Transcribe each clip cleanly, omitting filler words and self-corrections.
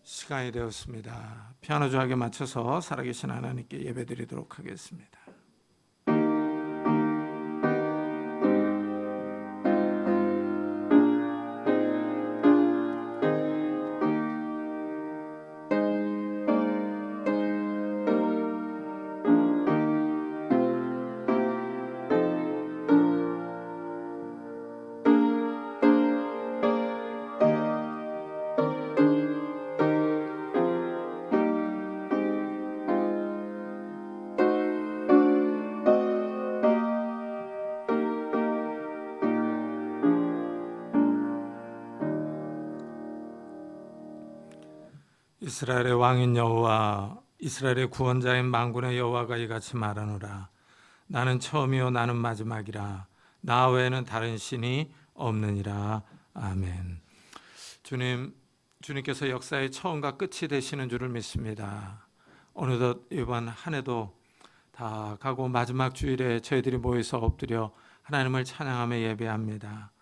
시간이 되었습니다. 피아노 조각에 맞춰서 살아계신 하나님께 예배드리도록 하겠습니다. 이스라엘의 왕인 여호와, 이스라엘의 구원자인 만군의 여호와가 이같이 말하노라. 나는 처음이요 나는 마지막이라. 나 외에는 다른 신이 없느니라. 아멘. 주님께서 역사의 처음과 끝이 되시는 줄을 믿습니다. 어느덧 이번 한 해도 다 가고 마지막 주일에 저희들이 모여서 엎드려 하나님을 찬양하며 예배합니다.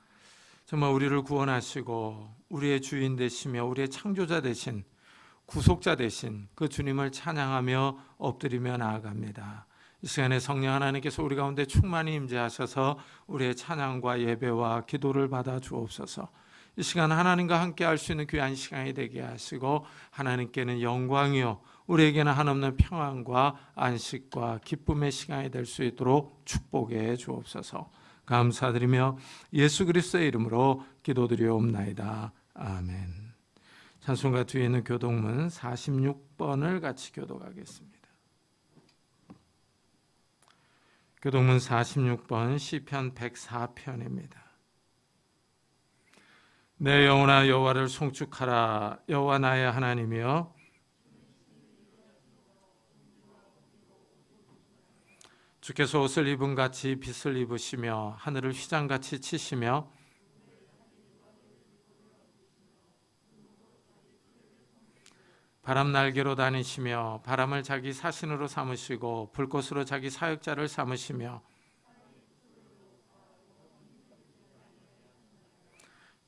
정말 우리를 구원하시고 우리의 주인 되시며 우리의 창조자 되신 구속자 되신 그 주님을 찬양하며 엎드리며 나아갑니다. 이 시간에 성령 하나님께서 우리 가운데 충만히 임재하셔서 우리의 찬양과 예배와 기도를 받아 주옵소서. 이 시간 하나님과 함께 할 수 있는 귀한 시간이 되게 하시고 하나님께는 영광이요 우리에게는 한없는 평안과 안식과 기쁨의 시간이 될 수 있도록 축복해 주옵소서. 감사드리며 예수 그리스도의 이름으로 기도드리옵나이다. 아멘. 찬송가 뒤에 있는 교독문 46번을 같이 교독하겠습니다. 교독문 46번 시편 104편입니다. 내 영혼아 여호와를 송축하라. 여호와 나의 하나님이여 주께서 옷을 입은 같이 빛을 입으시며 하늘을 휘장같이 치시며 바람 날개로 다니시며 바람을 자기 사신으로 삼으시고 불꽃으로 자기 사역자를 삼으시며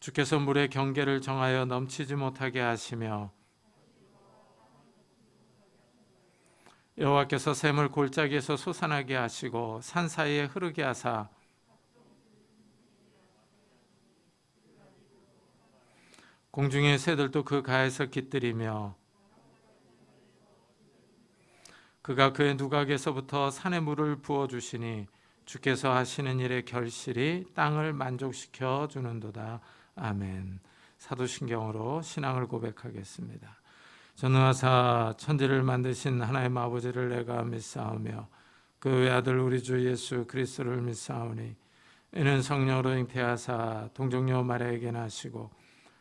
주께서 물의 경계를 정하여 넘치지 못하게 하시며 여호와께서 샘을 골짜기에서 솟아나게 하시고 산 사이에 흐르게 하사 공중의 새들도 그 가에서 깃들이며 그가 그의 누각에서부터 산에 물을 부어주시니 주께서 하시는 일의 결실이 땅을 만족시켜 주는도다. 아멘. 사도신경으로 신앙을 고백하겠습니다. 전능하사 천지를 만드신 하나님 아버지를 내가 믿사오며 그 외아들 우리 주 예수 그리스도를 믿사오니 이는 성령으로 잉태하사 동정녀 마리아에게 나시고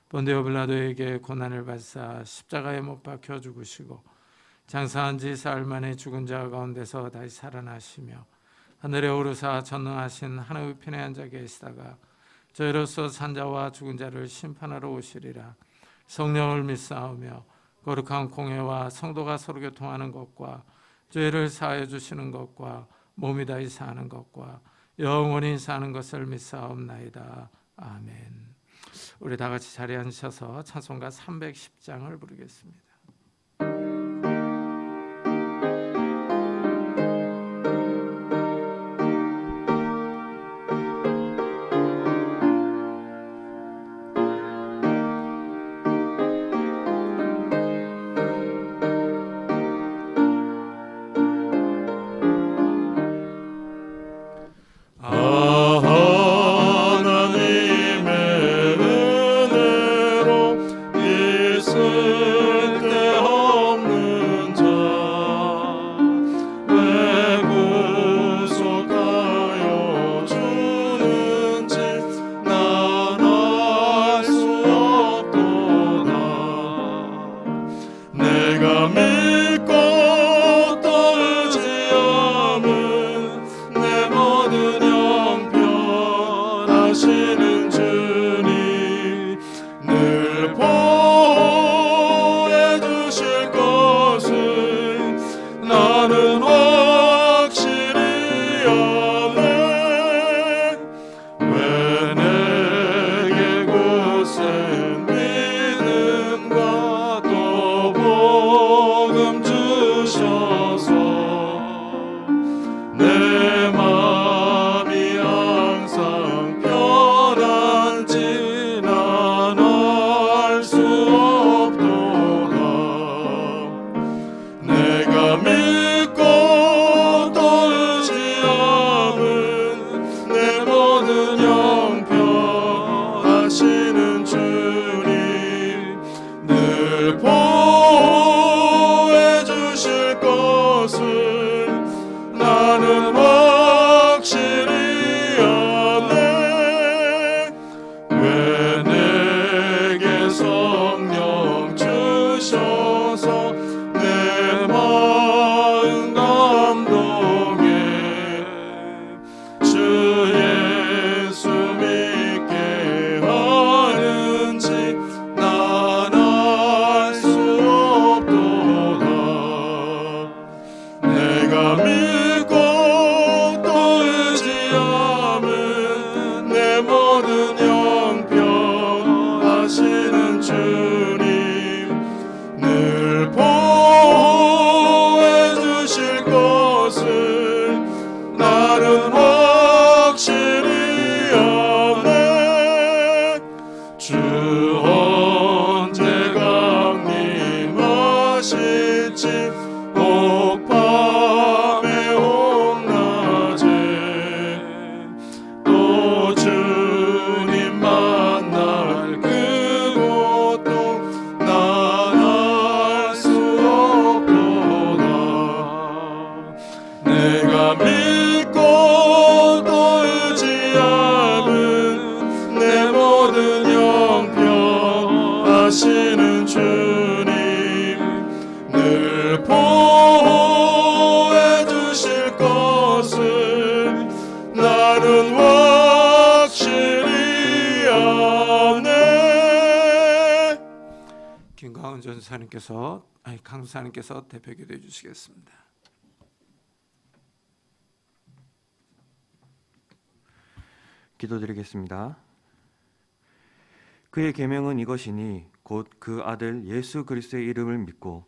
본디오 빌라도에게 고난을 받사 십자가에 못 박혀 죽으시고 장사한 지 사흘 만에 죽은 자 가운데서 다시 살아나시며 하늘에 오르사 전능하신 하늘 우편에 앉아 계시다가 저희로서 산자와 죽은 자를 심판하러 오시리라. 성령을 믿사오며 거룩한 공회와 성도가 서로 교통하는 것과 죄를 사하여 주시는 것과 몸이 다시 사는 것과 영원히 사는 것을 믿사옵나이다. 아멘. 우리 다 같이 자리에 앉으셔서 찬송가 310장을 부르겠습니다. 하나님의 은혜로 있을 때 늘 보호해 주실 것을 나는 확실히 아네. 왜 내게 성령 주셔서 내 마음 감동해 주 예수 믿게 하는지 난 알 수 없도다. 내가 믿고 또 의지함은 내 모든 형편하시는 주님 늘 보호해 주실 것을 나는 확실히 아네. 주 언제 강림하실지 혹 밤에 혹 낮에 또 주님 만날 그곳도 난 알 수 없도다. 내가 믿고 또 의지함은 내 모든 형편하시는 주님 늘 보호해 주실 것을 나는 확실히 아네. 김광은 강사님께서 대표 기도해 주시겠습니다. 기도드리겠습니다. 그의 계명은 이것이니 곧 그 아들 예수 그리스도의 이름을 믿고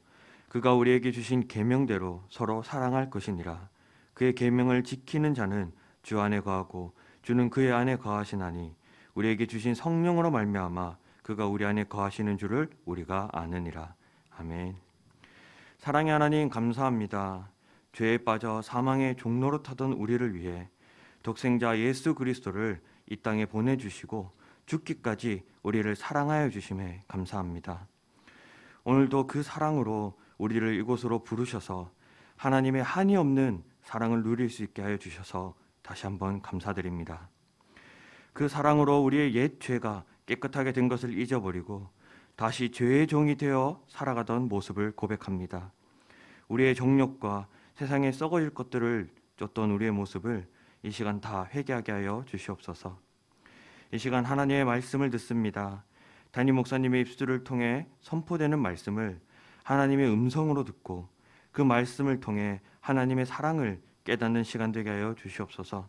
그가 우리에게 주신 계명대로 서로 사랑할 것이니라. 그의 계명을 지키는 자는 주 안에 거하고 주는 그의 안에 거하시나니 우리에게 주신 성령으로 말미암아 그가 우리 안에 거하시는 줄을 우리가 아느니라. 아멘. 사랑의 하나님 감사합니다. 죄에 빠져 사망의 종로로 타던 우리를 위해 독생자 예수 그리스도를 이 땅에 보내주시고 죽기까지 우리를 사랑하여 주심에 감사합니다. 오늘도 그 사랑으로 우리를 이곳으로 부르셔서 하나님의 한이 없는 사랑을 누릴 수 있게 하여 주셔서 다시 한번 감사드립니다. 그 사랑으로 우리의 옛 죄가 깨끗하게 된 것을 잊어버리고 다시 죄의 종이 되어 살아가던 모습을 고백합니다. 우리의 정욕과 세상에 썩어질 것들을 쫓던 우리의 모습을 이 시간 다 회개하게 하여 주시옵소서. 이 시간 하나님의 말씀을 듣습니다. 담임 목사님의 입술을 통해 선포되는 말씀을 하나님의 음성으로 듣고 그 말씀을 통해 하나님의 사랑을 깨닫는 시간 되게 하여 주시옵소서.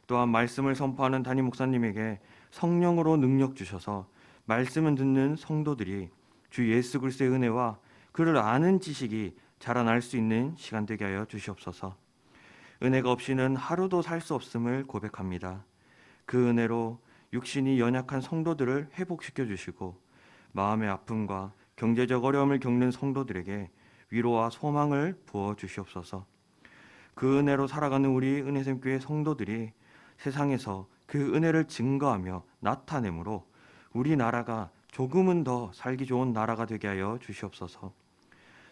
또한 말씀을 선포하는 담임 목사님에게 성령으로 능력 주셔서 말씀을 듣는 성도들이 주 예수 그리스도의 은혜와 그를 아는 지식이 자라날 수 있는 시간 되게 하여 주시옵소서. 은혜가 없이는 하루도 살 수 없음을 고백합니다. 그 은혜로 육신이 연약한 성도들을 회복시켜 주시고 마음의 아픔과 경제적 어려움을 겪는 성도들에게 위로와 소망을 부어 주시옵소서. 그 은혜로 살아가는 우리 은혜샘교회 성도들이 세상에서 그 은혜를 증거하며 나타내므로 우리나라가 조금은 더 살기 좋은 나라가 되게 하여 주시옵소서.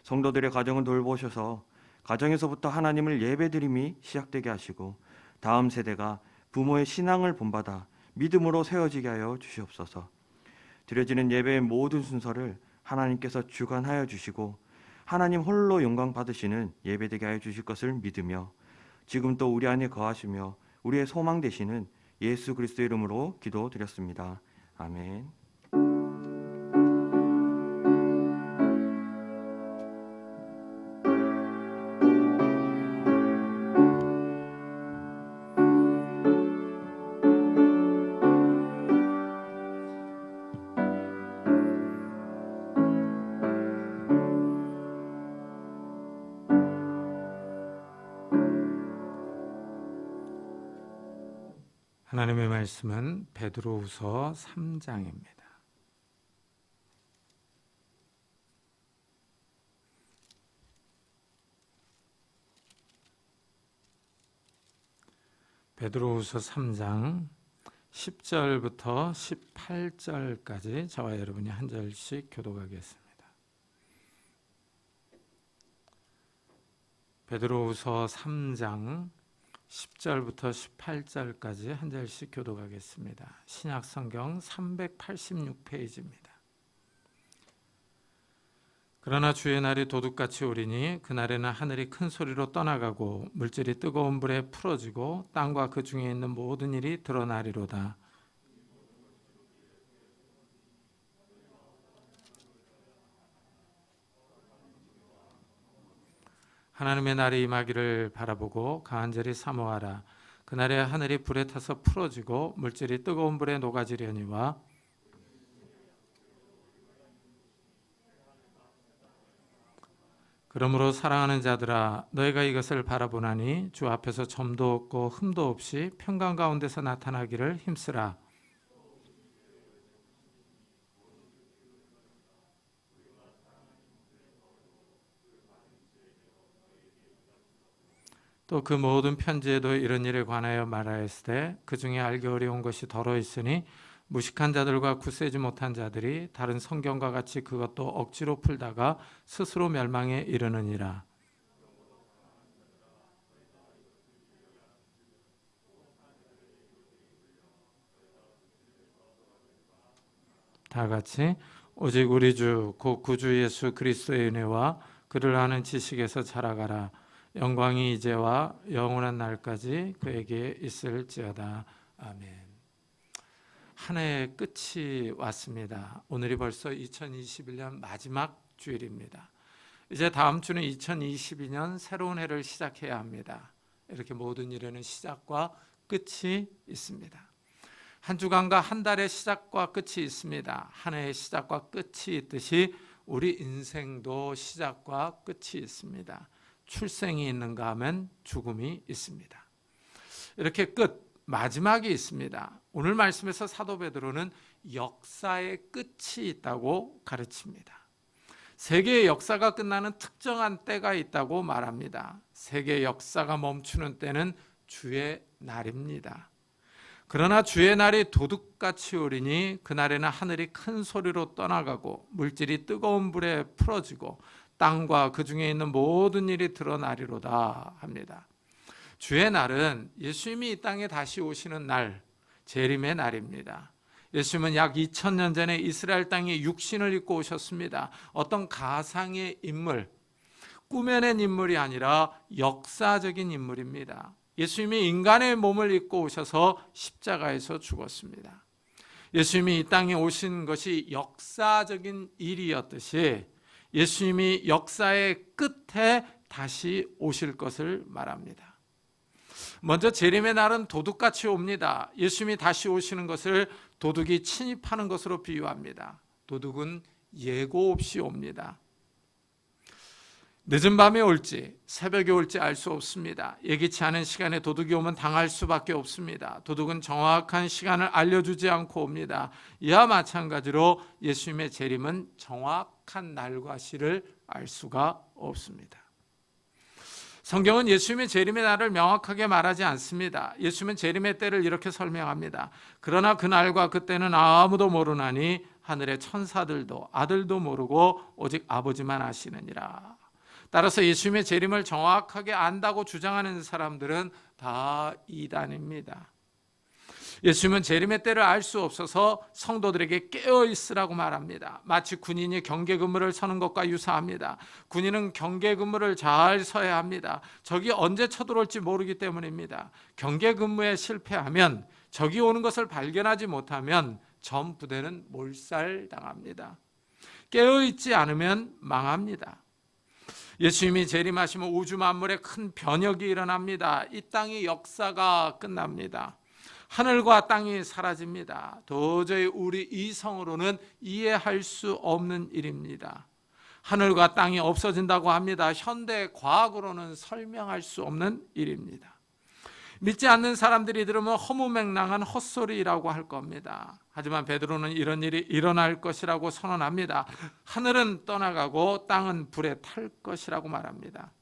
성도들의 가정을 돌보셔서 가정에서부터 하나님을 예배드림이 시작되게 하시고 다음 세대가 부모의 신앙을 본받아 믿음으로 세워지게 하여 주시옵소서. 드려지는 예배의 모든 순서를 하나님께서 주관하여 주시고 하나님 홀로 영광 받으시는 예배되게 하여 주실 것을 믿으며 지금 또 우리 안에 거하시며 우리의 소망 되시는 예수 그리스도 이름으로 기도드렸습니다. 아멘. 하나님의 말씀은 베드로후서 3장입니다. 베드로후서 3장 10절부터 18절까지 저와 여러분이 한 절씩 교독하겠습니다. 베드로후서 3장 10절부터 18절까지 한 절씩 교독하겠습니다. 신약성경 386페이지입니다. 그러나 주의 날이 도둑같이 오리니 그날에는 하늘이 큰 소리로 떠나가고 물질이 뜨거운 불에 풀어지고 땅과 그 중에 있는 모든 일이 드러나리로다. 하나님의 날이 임하기를 바라보고 간절히 사모하라. 그날에 하늘이 불에 타서 풀어지고 물질이 뜨거운 불에 녹아지려니와 그러므로 사랑하는 자들아 너희가 이것을 바라보나니 주 앞에서 점도 없고 흠도 없이 평강 가운데서 나타나기를 힘쓰라. 또 그 모든 편지에도 이런 일에 관하여 말하였으되 그 중에 알기 어려운 것이 더러 있으니 무식한 자들과 굳세지 못한 자들이 다른 성경과 같이 그것도 억지로 풀다가 스스로 멸망에 이르느니라. 다 같이 오직 우리 주 곧 구주 예수 그리스도의 은혜와 그를 아는 지식에서 자라가라. 영광이 이제와 영원한 날까지 그에게 있을지어다. 아멘. 한 해의 끝이 왔습니다. 오늘이 벌써 2021년 마지막 주일입니다. 이제 다음 주는 2022년 새로운 해를 시작해야 합니다. 이렇게 모든 일에는 시작과 끝이 있습니다. 한 주간과 한 달의 시작과 끝이 있습니다. 한 해의 시작과 끝이 있듯이 우리 인생도 시작과 끝이 있습니다. 출생이 있는가 하면 죽음이 있습니다. 이렇게 끝, 마지막이 있습니다. 오늘 말씀에서 사도 베드로는 역사의 끝이 있다고 가르칩니다. 세계의 역사가 끝나는 특정한 때가 있다고 말합니다. 세계의 역사가 멈추는 때는 주의 날입니다. 그러나 주의 날이 도둑같이 오리니 그날에는 하늘이 큰 소리로 떠나가고 물질이 뜨거운 불에 풀어지고 땅과 그 중에 있는 모든 일이 드러나리로다 합니다. 주의 날은 예수님이 이 땅에 다시 오시는 날, 재림의 날입니다. 예수님은 약 2000년 전에 이스라엘 땅에 육신을 입고 오셨습니다. 어떤 가상의 인물, 꾸며낸 인물이 아니라 역사적인 인물입니다. 예수님이 인간의 몸을 입고 오셔서 십자가에서 죽었습니다. 예수님이 이 땅에 오신 것이 역사적인 일이었듯이 예수님이 역사의 끝에 다시 오실 것을 말합니다. 먼저 재림의 날은 도둑같이 옵니다. 예수님이 다시 오시는 것을 도둑이 침입하는 것으로 비유합니다. 도둑은 예고 없이 옵니다. 늦은 밤에 올지 새벽에 올지 알 수 없습니다. 예기치 않은 시간에 도둑이 오면 당할 수밖에 없습니다. 도둑은 정확한 시간을 알려주지 않고 옵니다. 이와 마찬가지로 예수님의 재림은 정확한 날과 시를 알 수가 없습니다. 성경은 예수님의 재림의 날을 명확하게 말하지 않습니다. 예수님은 재림의 때를 이렇게 설명합니다. 그러나 그 날과 그 때는 아무도 모르나니 하늘의 천사들도 아들도 모르고 오직 아버지만 아시느니라. 따라서 예수님의 재림을 정확하게 안다고 주장하는 사람들은 다 이단입니다. 예수님은 재림의 때를 알 수 없어서 성도들에게 깨어 있으라고 말합니다. 마치 군인이 경계 근무를 서는 것과 유사합니다. 군인은 경계 근무를 잘 서야 합니다. 적이 언제 쳐들어올지 모르기 때문입니다. 경계 근무에 실패하면 적이 오는 것을 발견하지 못하면 전 부대는 몰살당합니다. 깨어 있지 않으면 망합니다. 예수님이 재림하시면 우주 만물에 큰 변혁이 일어납니다. 이 땅의 역사가 끝납니다. 하늘과 땅이 사라집니다. 도저히 우리 이성으로는 이해할 수 없는 일입니다. 하늘과 땅이 없어진다고 합니다. 현대 과학으로는 설명할 수 없는 일입니다. 믿지 않는 사람들이 들으면 허무맹랑한 헛소리라고 할 겁니다. 하지만 베드로는 이런 일이 일어날 것이라고 선언합니다. 하늘은 떠나가고 땅은 불에 탈 것이라고 말합니다.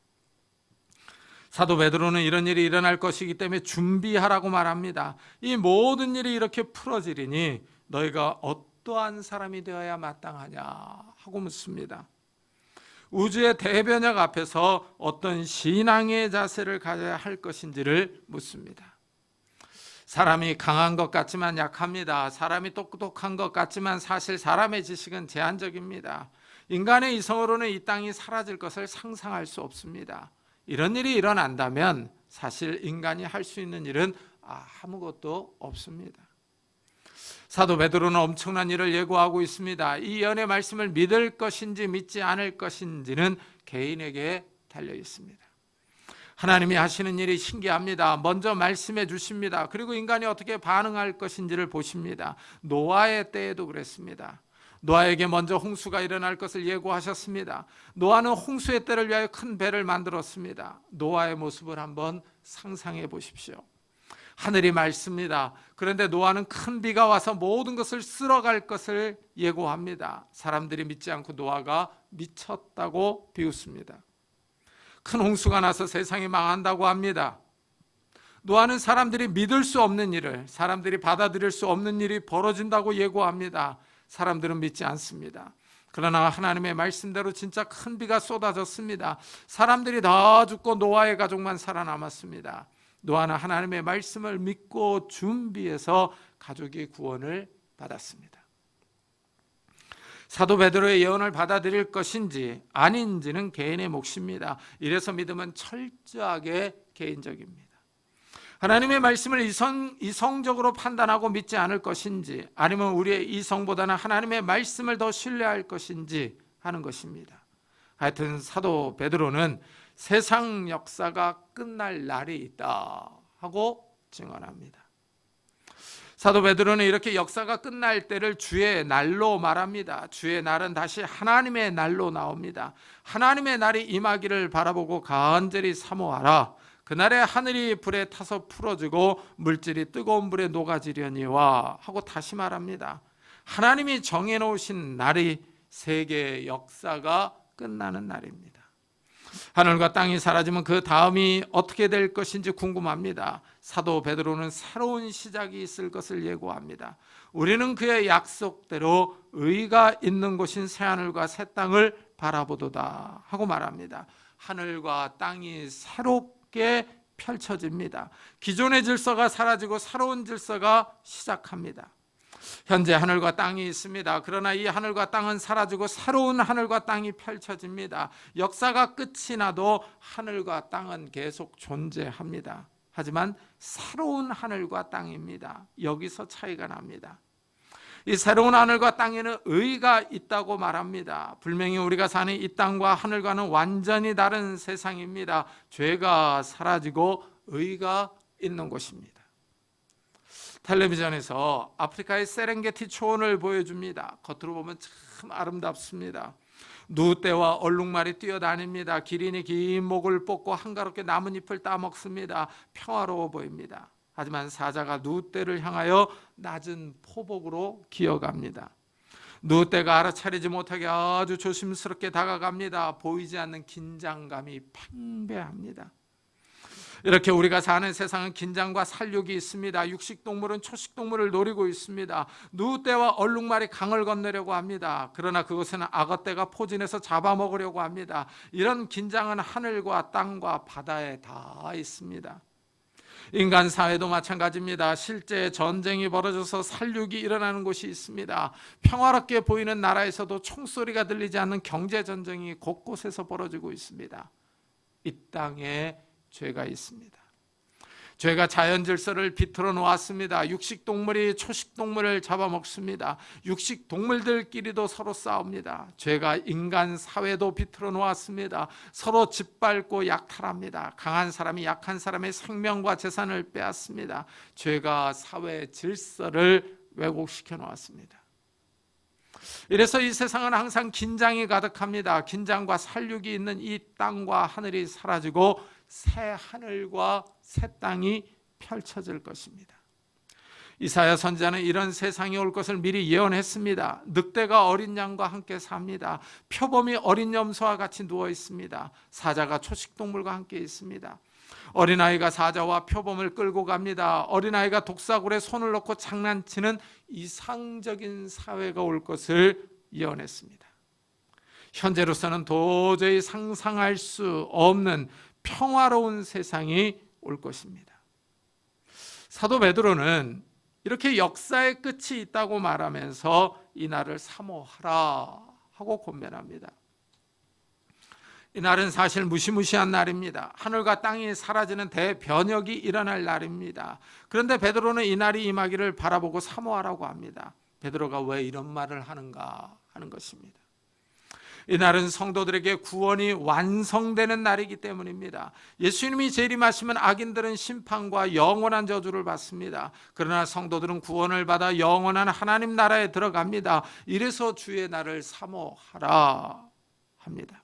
사도 베드로는 이런 일이 일어날 것이기 때문에 준비하라고 말합니다. 이 모든 일이 이렇게 풀어지리니 너희가 어떠한 사람이 되어야 마땅하냐 하고 묻습니다. 우주의 대변역 앞에서 어떤 신앙의 자세를 가져야 할 것인지를 묻습니다. 사람이 강한 것 같지만 약합니다. 사람이 똑똑한 것 같지만 사실 사람의 지식은 제한적입니다. 인간의 이성으로는 이 땅이 사라질 것을 상상할 수 없습니다. 이런 일이 일어난다면 사실 인간이 할 수 있는 일은 아무것도 없습니다. 사도 베드로는 엄청난 일을 예고하고 있습니다. 이 예언의 말씀을 믿을 것인지 믿지 않을 것인지는 개인에게 달려 있습니다. 하나님이 하시는 일이 신기합니다. 먼저 말씀해 주십니다. 그리고 인간이 어떻게 반응할 것인지를 보십니다. 노아의 때에도 그랬습니다. 노아에게 먼저 홍수가 일어날 것을 예고하셨습니다. 노아는 홍수의 때를 위하여 큰 배를 만들었습니다. 노아의 모습을 한번 상상해 보십시오. 하늘이 맑습니다. 그런데 노아는 큰 비가 와서 모든 것을 쓸어갈 것을 예고합니다. 사람들이 믿지 않고 노아가 미쳤다고 비웃습니다. 큰 홍수가 나서 세상이 망한다고 합니다. 노아는 사람들이 믿을 수 없는 일을, 사람들이 받아들일 수 없는 일이 벌어진다고 예고합니다. 사람들은 믿지 않습니다. 그러나 하나님의 말씀대로 진짜 큰 비가 쏟아졌습니다. 사람들이 다 죽고 노아의 가족만 살아남았습니다. 노아는 하나님의 말씀을 믿고 준비해서 가족이 구원을 받았습니다. 사도 베드로의 예언을 받아들일 것인지 아닌지는 개인의 몫입니다. 이래서 믿음은 철저하게 개인적입니다. 하나님의 말씀을 이성적으로 판단하고 믿지 않을 것인지, 아니면 우리의 이성보다는 하나님의 말씀을 더 신뢰할 것인지 하는 것입니다. 하여튼 사도 베드로는 세상 역사가 끝날 날이 있다 하고 증언합니다. 사도 베드로는 이렇게 역사가 끝날 때를 주의 날로 말합니다. 주의 날은 다시 하나님의 날로 나옵니다. 하나님의 날이 임하기를 바라보고 간절히 사모하라. 그날에 하늘이 불에 타서 풀어지고 물질이 뜨거운 불에 녹아지려니와 하고 다시 말합니다. 하나님이 정해놓으신 날이 세계의 역사가 끝나는 날입니다. 하늘과 땅이 사라지면 그 다음이 어떻게 될 것인지 궁금합니다. 사도 베드로는 새로운 시작이 있을 것을 예고합니다. 우리는 그의 약속대로 의가 있는 곳인 새하늘과 새 땅을 바라보도다 하고 말합니다. 하늘과 땅이 새롭게 펼쳐집니다. 기존의 질서가 사라지고 새로운 질서가 시작합니다. 현재 하늘과 땅이 있습니다. 그러나 이 하늘과 땅은 사라지고 새로운 하늘과 땅이 펼쳐집니다. 역사가 끝이 나도 하늘과 땅은 계속 존재합니다. 하지만 새로운 하늘과 땅입니다. 여기서 차이가 납니다. 이 새로운 하늘과 땅에는 의가 있다고 말합니다. 분명히 우리가 사는 이 땅과 하늘과는 완전히 다른 세상입니다. 죄가 사라지고 의가 있는 곳입니다. 텔레비전에서 아프리카의 세렝게티 초원을 보여줍니다. 겉으로 보면 참 아름답습니다. 누떼와 얼룩말이 뛰어다닙니다. 기린이 긴 목을 뽑고 한가롭게 나뭇잎을 따먹습니다. 평화로워 보입니다. 하지만 사자가 누떼를 향하여 낮은 포복으로 기어갑니다. 누떼가 알아차리지 못하게 아주 조심스럽게 다가갑니다. 보이지 않는 긴장감이 팽배합니다. 이렇게 우리가 사는 세상은 긴장과 살육이 있습니다. 육식동물은 초식동물을 노리고 있습니다. 누떼와 얼룩말이 강을 건너려고 합니다. 그러나 그것은 악어떼가 포진해서 잡아먹으려고 합니다. 이런 긴장은 하늘과 땅과 바다에 다 있습니다. 인간 사회도 마찬가지입니다. 실제 전쟁이 벌어져서 살육이 일어나는 곳이 있습니다. 평화롭게 보이는 나라에서도 총소리가 들리지 않는 경제전쟁이 곳곳에서 벌어지고 있습니다. 이 땅에 죄가 있습니다. 죄가 자연 질서를 비틀어 놓았습니다. 육식동물이 초식동물을 잡아먹습니다. 육식동물들끼리도 서로 싸웁니다. 죄가 인간 사회도 비틀어 놓았습니다. 서로 짓밟고 약탈합니다. 강한 사람이 약한 사람의 생명과 재산을 빼앗습니다. 죄가 사회 질서를 왜곡시켜 놓았습니다. 이래서 이 세상은 항상 긴장이 가득합니다. 긴장과 살육이 있는 이 땅과 하늘이 사라지고 새 하늘과 새 땅이 펼쳐질 것입니다. 이사야 선지자는 이런 세상이 올 것을 미리 예언했습니다. 늑대가 어린 양과 함께 삽니다. 표범이 어린 염소와 같이 누워 있습니다. 사자가 초식동물과 함께 있습니다. 어린아이가 사자와 표범을 끌고 갑니다. 어린아이가 독사굴에 손을 넣고 장난치는 이상적인 사회가 올 것을 예언했습니다. 현재로서는 도저히 상상할 수 없는 평화로운 세상이 올 것입니다. 사도 베드로는 이렇게 역사의 끝이 있다고 말하면서 이 날을 사모하라 하고 권면합니다. 이 날은 사실 무시무시한 날입니다. 하늘과 땅이 사라지는 대변혁이 일어날 날입니다. 그런데 베드로는 이 날이 임하기를 바라보고 사모하라고 합니다. 베드로가 왜 이런 말을 하는가 하는 것입니다. 이 날은 성도들에게 구원이 완성되는 날이기 때문입니다. 예수님이 재림하시면 악인들은 심판과 영원한 저주를 받습니다. 그러나 성도들은 구원을 받아 영원한 하나님 나라에 들어갑니다. 이래서 주의 날을 사모하라 합니다.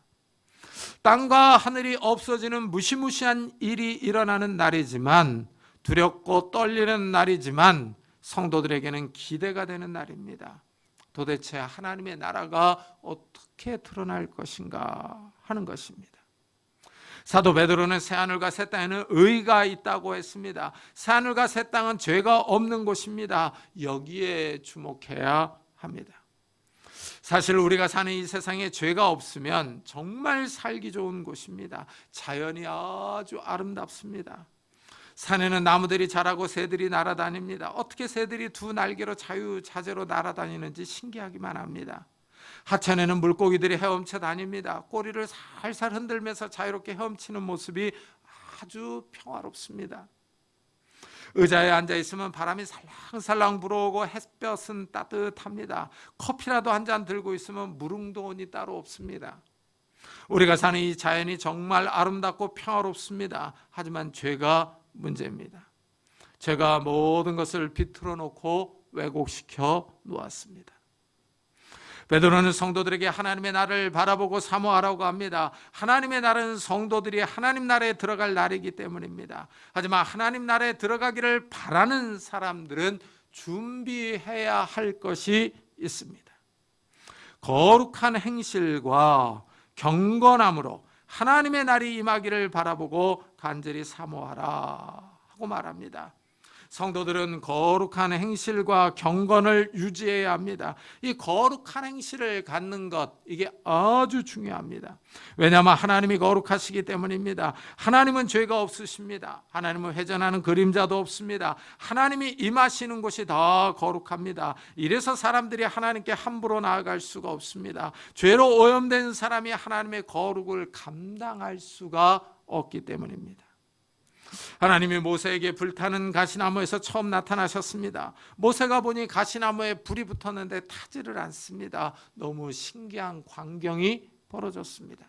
땅과 하늘이 없어지는 무시무시한 일이 일어나는 날이지만, 두렵고 떨리는 날이지만 성도들에게는 기대가 되는 날입니다. 도대체 하나님의 나라가 어떻게 드러날 것인가 하는 것입니다. 사도 베드로는 새하늘과 새 땅에는 의가 있다고 했습니다. 새하늘과 새 땅은 죄가 없는 곳입니다. 여기에 주목해야 합니다. 사실 우리가 사는 이 세상에 죄가 없으면 정말 살기 좋은 곳입니다. 자연이 아주 아름답습니다. 산에는 나무들이 자라고 새들이 날아다닙니다. 어떻게 새들이 두 날개로 자유자재로 날아다니는지 신기하기만 합니다. 하천에는 물고기들이 헤엄쳐 다닙니다. 꼬리를 살살 흔들면서 자유롭게 헤엄치는 모습이 아주 평화롭습니다. 의자에 앉아 있으면 바람이 살랑살랑 불어오고 햇볕은 따뜻합니다. 커피라도 한 잔 들고 있으면 무릉도원이 따로 없습니다. 우리가 사는 이 자연이 정말 아름답고 평화롭습니다. 하지만 죄가 문제입니다. 죄가 모든 것을 비틀어 놓고 왜곡시켜 놓았습니다. 베드로는 성도들에게 하나님의 날을 바라보고 사모하라고 합니다. 하나님의 날은 성도들이 하나님 나라에 들어갈 날이기 때문입니다. 하지만 하나님 나라에 들어가기를 바라는 사람들은 준비해야 할 것이 있습니다. 거룩한 행실과 경건함으로 하나님의 날이 임하기를 바라보고 간절히 사모하라 하고 말합니다. 성도들은 거룩한 행실과 경건을 유지해야 합니다. 이 거룩한 행실을 갖는 것, 이게 아주 중요합니다. 왜냐하면 하나님이 거룩하시기 때문입니다. 하나님은 죄가 없으십니다. 하나님은 회전하는 그림자도 없습니다. 하나님이 임하시는 곳이 다 거룩합니다. 이래서 사람들이 하나님께 함부로 나아갈 수가 없습니다. 죄로 오염된 사람이 하나님의 거룩을 감당할 수가 없기 때문입니다. 하나님이 모세에게 불타는 가시나무에서 처음 나타나셨습니다. 모세가 보니 가시나무에 불이 붙었는데 타지를 않습니다. 너무 신기한 광경이 벌어졌습니다.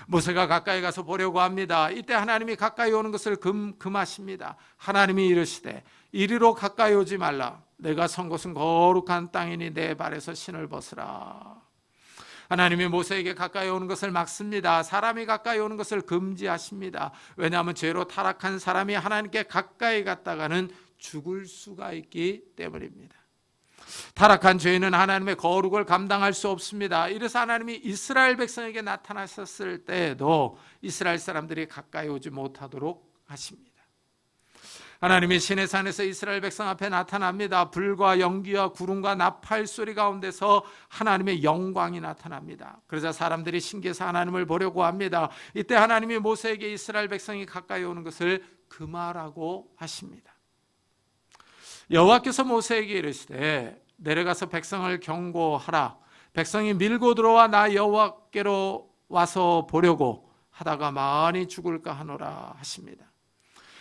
모세가 가까이 가서 보려고 합니다. 이때 하나님이 가까이 오는 것을 금하십니다. 하나님이 이르시되 이리로 가까이 오지 말라. 내가 선 곳은 거룩한 땅이니 내 발에서 신을 벗으라. 하나님이 모세에게 가까이 오는 것을 막습니다. 사람이 가까이 오는 것을 금지하십니다. 왜냐하면 죄로 타락한 사람이 하나님께 가까이 갔다가는 죽을 수가 있기 때문입니다. 타락한 죄인은 하나님의 거룩을 감당할 수 없습니다. 이래서 하나님이 이스라엘 백성에게 나타나셨을 때에도 이스라엘 사람들이 가까이 오지 못하도록 하십니다. 하나님이 시내산에서 이스라엘 백성 앞에 나타납니다. 불과 연기와 구름과 나팔 소리 가운데서 하나님의 영광이 나타납니다. 그러자 사람들이 신기해서 하나님을 보려고 합니다. 이때 하나님이 모세에게 이스라엘 백성이 가까이 오는 것을 금하라고 하십니다. 여호와께서 모세에게 이르시되 내려가서 백성을 경고하라. 백성이 밀고 들어와 나 여호와께로 와서 보려고 하다가 많이 죽을까 하노라 하십니다.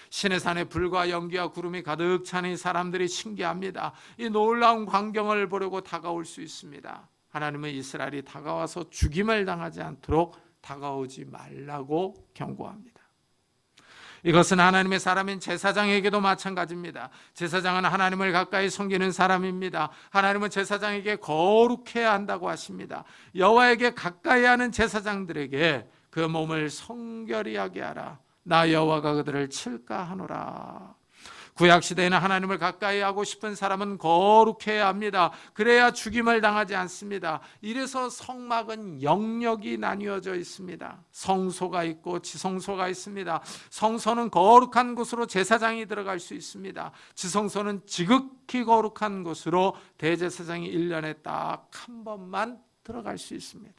시내산에 불과 연기와 구름이 가득 차니 사람들이 신기합니다. 이 놀라운 광경을 보려고 다가올 수 있습니다. 하나님은 이스라엘이 다가와서 죽임을 당하지 않도록 다가오지 말라고 경고합니다. 이것은 하나님의 사람인 제사장에게도 마찬가지입니다. 제사장은 하나님을 가까이 섬기는 사람입니다. 하나님은 제사장에게 거룩해야 한다고 하십니다. 여호와에게 가까이 하는 제사장들에게 그 몸을 성결히 하게 하라. 나 여호와가 그들을 칠까 하노라. 구약시대에는 하나님을 가까이 하고 싶은 사람은 거룩해야 합니다. 그래야 죽임을 당하지 않습니다. 이래서 성막은 영역이 나뉘어져 있습니다. 성소가 있고 지성소가 있습니다. 성소는 거룩한 곳으로 제사장이 들어갈 수 있습니다. 지성소는 지극히 거룩한 곳으로 대제사장이 1년에 딱 한 번만 들어갈 수 있습니다.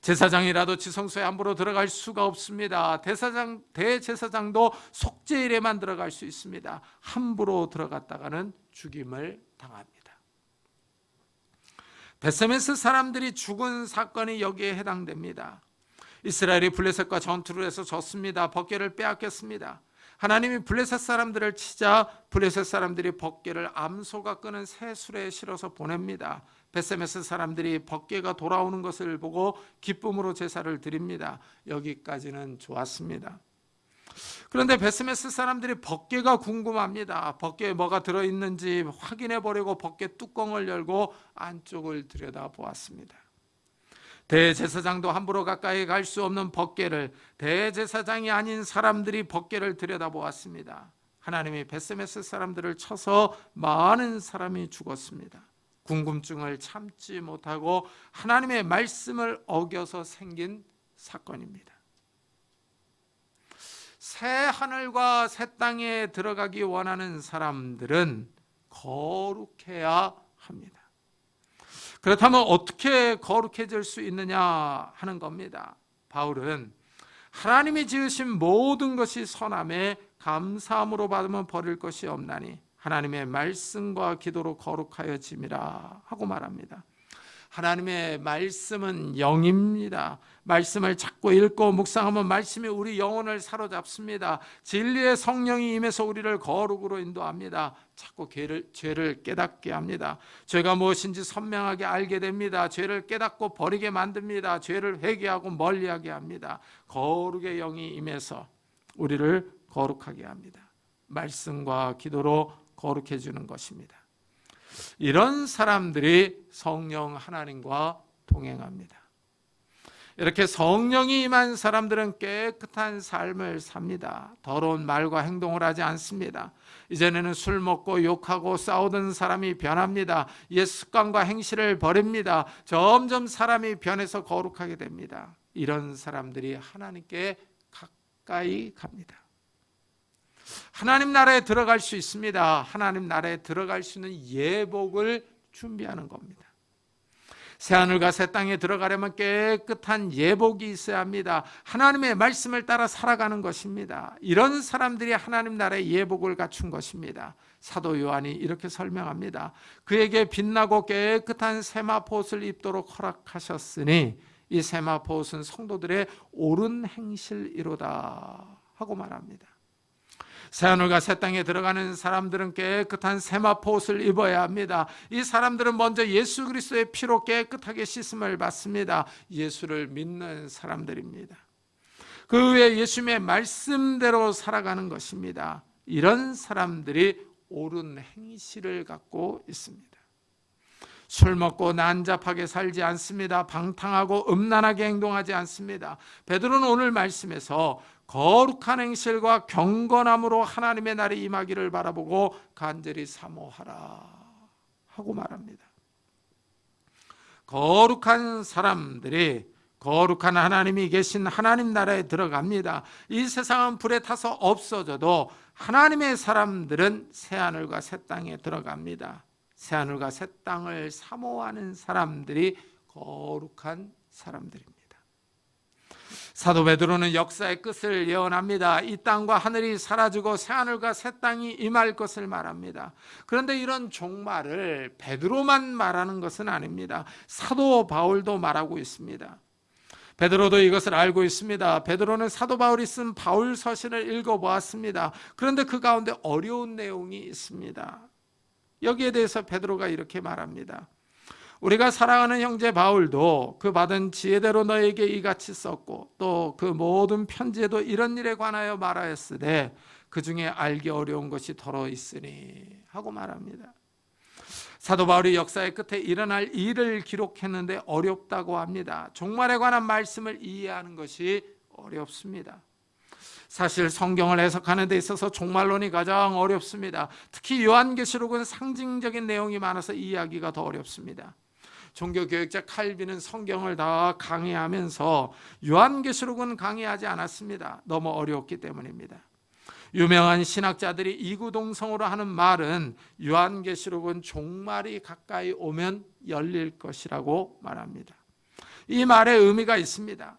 제사장이라도 지성소에 함부로 들어갈 수가 없습니다. 대제사장도 속죄일에만 들어갈 수 있습니다. 함부로 들어갔다가는 죽임을 당합니다. 베세메스 사람들이 죽은 사건이 여기에 해당됩니다. 이스라엘이 블레셋과 전투를 해서 졌습니다. 법궤를 빼앗겼습니다. 하나님이 블레셋 사람들을 치자 블레셋 사람들이 법궤를 암소가 끄는 새술에 실어서 보냅니다. 베세메스 사람들이 법궤가 돌아오는 것을 보고 기쁨으로 제사를 드립니다. 여기까지는 좋았습니다. 그런데 베세메스 사람들이 법궤가 궁금합니다. 법궤에 뭐가 들어있는지 확인해 보려고 법궤 뚜껑을 열고 안쪽을 들여다보았습니다. 대제사장도 함부로 가까이 갈 수 없는 법궤를 대제사장이 아닌 사람들이 법궤를 들여다보았습니다. 하나님이 베세메스 사람들을 쳐서 많은 사람이 죽었습니다. 궁금증을 참지 못하고 하나님의 말씀을 어겨서 생긴 사건입니다. 새 하늘과 새 땅에 들어가기 원하는 사람들은 거룩해야 합니다. 그렇다면 어떻게 거룩해질 수 있느냐 하는 겁니다. 바울은 하나님이 지으신 모든 것이 선함에 감사함으로 받으면 버릴 것이 없나니 하나님의 말씀과 기도로 거룩하여짐이라 하고 말합니다. 하나님의 말씀은 영입니다. 말씀을 자꾸 읽고 묵상하면 말씀이 우리 영혼을 사로잡습니다. 진리의 성령이 임해서 우리를 거룩으로 인도합니다. 자꾸 죄를 깨닫게 합니다. 죄가 무엇인지 선명하게 알게 됩니다. 죄를 깨닫고 버리게 만듭니다. 죄를 회개하고 멀리하게 합니다. 거룩의 영이 임해서 우리를 거룩하게 합니다. 말씀과 기도로 거룩해 주는 것입니다. 이런 사람들이 성령 하나님과 동행합니다. 이렇게 성령이 임한 사람들은 깨끗한 삶을 삽니다. 더러운 말과 행동을 하지 않습니다. 이전에는 술 먹고 욕하고 싸우던 사람이 변합니다. 옛 습관과 행실을 버립니다. 점점 사람이 변해서 거룩하게 됩니다. 이런 사람들이 하나님께 가까이 갑니다. 하나님 나라에 들어갈 수 있습니다. 하나님 나라에 들어갈 수 있는 예복을 준비하는 겁니다. 새하늘과 새 땅에 들어가려면 깨끗한 예복이 있어야 합니다. 하나님의 말씀을 따라 살아가는 것입니다. 이런 사람들이 하나님 나라의 예복을 갖춘 것입니다. 사도 요한이 이렇게 설명합니다. 그에게 빛나고 깨끗한 세마포옷을 입도록 허락하셨으니 이 세마포옷은 성도들의 옳은 행실이로다 하고 말합니다. 새하늘과 새 땅에 들어가는 사람들은 깨끗한 세마포옷을 입어야 합니다. 이 사람들은 먼저 예수 그리스도의 피로 깨끗하게 씻음을 받습니다. 예수를 믿는 사람들입니다. 그 후에 예수님의 말씀대로 살아가는 것입니다. 이런 사람들이 옳은 행실을 갖고 있습니다. 술 먹고 난잡하게 살지 않습니다. 방탕하고 음란하게 행동하지 않습니다. 베드로는 오늘 말씀에서 거룩한 행실과 경건함으로 하나님의 날이 임하기를 바라보고 간절히 사모하라 하고 말합니다. 거룩한 사람들이 거룩한 하나님이 계신 하나님 나라에 들어갑니다. 이 세상은 불에 타서 없어져도 하나님의 사람들은 새하늘과 새 땅에 들어갑니다. 새하늘과 새 땅을 사모하는 사람들이 거룩한 사람들입니다. 사도 베드로는 역사의 끝을 예언합니다. 이 땅과 하늘이 사라지고 새하늘과 새 땅이 임할 것을 말합니다. 그런데 이런 종말을 베드로만 말하는 것은 아닙니다. 사도 바울도 말하고 있습니다. 베드로도 이것을 알고 있습니다. 베드로는 사도 바울이 쓴 바울 서신을 읽어보았습니다. 그런데 그 가운데 어려운 내용이 있습니다. 여기에 대해서 베드로가 이렇게 말합니다. 우리가 사랑하는 형제 바울도 그 받은 지혜대로 너에게 이같이 썼고 또 그 모든 편지에도 이런 일에 관하여 말하였으되 그 중에 알기 어려운 것이 더러 있으니 하고 말합니다. 사도 바울이 역사의 끝에 일어날 일을 기록했는데 어렵다고 합니다. 종말에 관한 말씀을 이해하는 것이 어렵습니다. 사실 성경을 해석하는 데 있어서 종말론이 가장 어렵습니다. 특히 요한계시록은 상징적인 내용이 많아서 이해하기가 더 어렵습니다. 종교교역자 칼빈은 성경을 다 강의하면서 요한계시록은 강의하지 않았습니다. 너무 어려웠기 때문입니다. 유명한 신학자들이 이구동성으로 하는 말은 요한계시록은 종말이 가까이 오면 열릴 것이라고 말합니다. 이 말의 의미가 있습니다.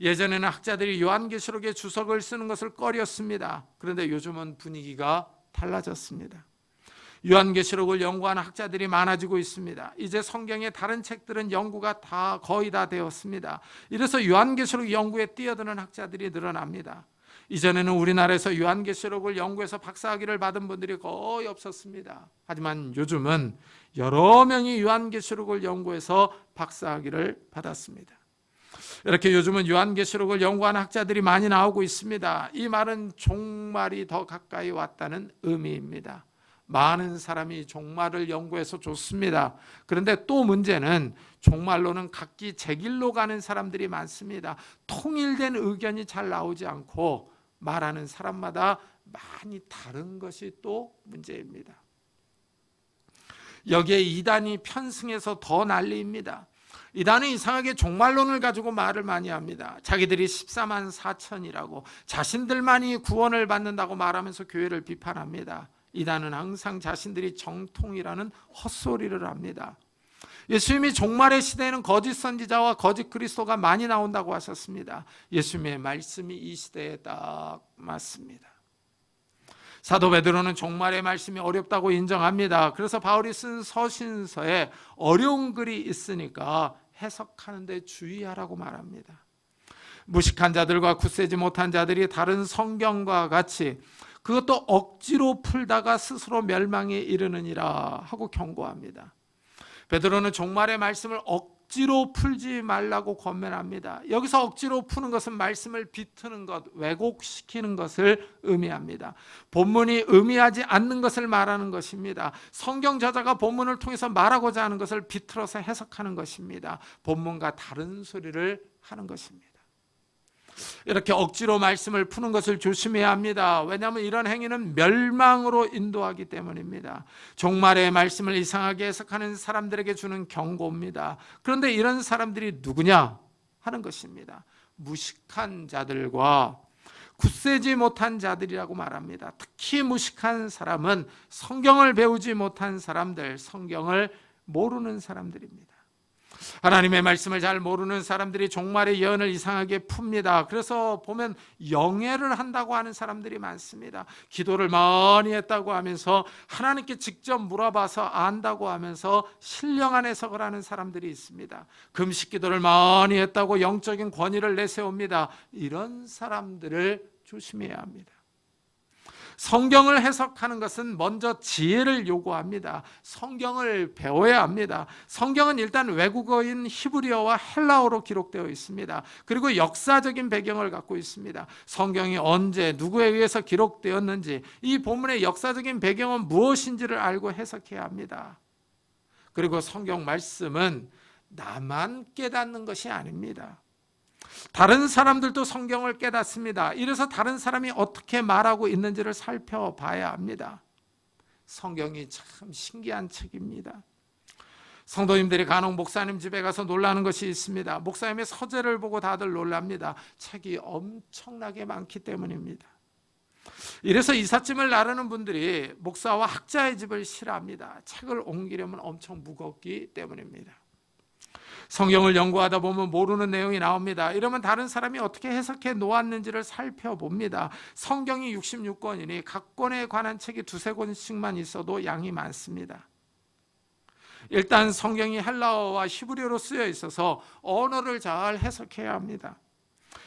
예전에는 학자들이 요한계시록의 주석을 쓰는 것을 꺼렸습니다. 그런데 요즘은 분위기가 달라졌습니다. 요한계시록을 연구하는 학자들이 많아지고 있습니다. 이제 성경의 다른 책들은 연구가 거의 다 되었습니다. 이래서 요한계시록 연구에 뛰어드는 학자들이 늘어납니다. 이전에는 우리나라에서 요한계시록을 연구해서 박사학위를 받은 분들이 거의 없었습니다. 하지만 요즘은 여러 명이 요한계시록을 연구해서 박사학위를 받았습니다. 이렇게 요즘은 요한계시록을 연구하는 학자들이 많이 나오고 있습니다. 이 말은 종말이 더 가까이 왔다는 의미입니다. 많은 사람이 종말을 연구해서 좋습니다. 그런데 또 문제는 종말로는 각기 제 길로 가는 사람들이 많습니다. 통일된 의견이 잘 나오지 않고 말하는 사람마다 많이 다른 것이 또 문제입니다. 여기에 이단이 편승해서 더 난리입니다. 이단은 이상하게 종말론을 가지고 말을 많이 합니다. 자기들이 14만 4천이라고 자신들만이 구원을 받는다고 말하면서 교회를 비판합니다. 이단은 항상 자신들이 정통이라는 헛소리를 합니다. 예수님이 종말의 시대에는 거짓 선지자와 거짓 그리스도가 많이 나온다고 하셨습니다. 예수님의 말씀이 이 시대에 딱 맞습니다. 사도 베드로는 종말의 말씀이 어렵다고 인정합니다. 그래서 바울이 쓴 서신서에 어려운 글이 있으니까 해석하는 데 주의하라고 말합니다. 무식한 자들과 굳세지 못한 자들이 다른 성경과 같이 그것도 억지로 풀다가 스스로 멸망에 이르느니라 하고 경고합니다. 베드로는 종말의 말씀을 억지로 풀지 말라고 권면합니다. 여기서 억지로 푸는 것은 말씀을 비트는 것, 왜곡시키는 것을 의미합니다. 본문이 의미하지 않는 것을 말하는 것입니다. 성경 저자가 본문을 통해서 말하고자 하는 것을 비틀어서 해석하는 것입니다. 본문과 다른 소리를 하는 것입니다. 이렇게 억지로 말씀을 푸는 것을 조심해야 합니다. 왜냐하면 이런 행위는 멸망으로 인도하기 때문입니다. 종말의 말씀을 이상하게 해석하는 사람들에게 주는 경고입니다. 그런데 이런 사람들이 누구냐 하는 것입니다. 무식한 자들과 굳세지 못한 자들이라고 말합니다. 특히 무식한 사람은 성경을 배우지 못한 사람들, 성경을 모르는 사람들입니다. 하나님의 말씀을 잘 모르는 사람들이 종말의 예언을 이상하게 풉니다. 그래서 보면 영예를 한다고 하는 사람들이 많습니다. 기도를 많이 했다고 하면서 하나님께 직접 물어봐서 안다고 하면서 신령한 해석을 하는 사람들이 있습니다. 금식 기도를 많이 했다고 영적인 권위를 내세웁니다. 이런 사람들을 조심해야 합니다. 성경을 해석하는 것은 먼저 지혜를 요구합니다. 성경을 배워야 합니다. 성경은 일단 외국어인 히브리어와 헬라어로 기록되어 있습니다. 그리고 역사적인 배경을 갖고 있습니다. 성경이 언제 누구에 의해서 기록되었는지, 이 본문의 역사적인 배경은 무엇인지를 알고 해석해야 합니다. 그리고 성경 말씀은 나만 깨닫는 것이 아닙니다. 다른 사람들도 성경을 깨닫습니다. 이래서 다른 사람이 어떻게 말하고 있는지를 살펴봐야 합니다. 성경이 참 신기한 책입니다. 성도님들이 간혹 목사님 집에 가서 놀라는 것이 있습니다. 목사님의 서재를 보고 다들 놀랍니다. 책이 엄청나게 많기 때문입니다. 이래서 이삿짐을 나르는 분들이 목사와 학자의 집을 싫어합니다. 책을 옮기려면 엄청 무겁기 때문입니다. 성경을 연구하다 보면 모르는 내용이 나옵니다. 이러면 다른 사람이 어떻게 해석해 놓았는지를 살펴봅니다. 성경이 66권이니 각 권에 관한 책이 2-3권씩만 있어도 양이 많습니다. 일단 성경이 헬라어와 히브리어로 쓰여 있어서 언어를 잘 해석해야 합니다.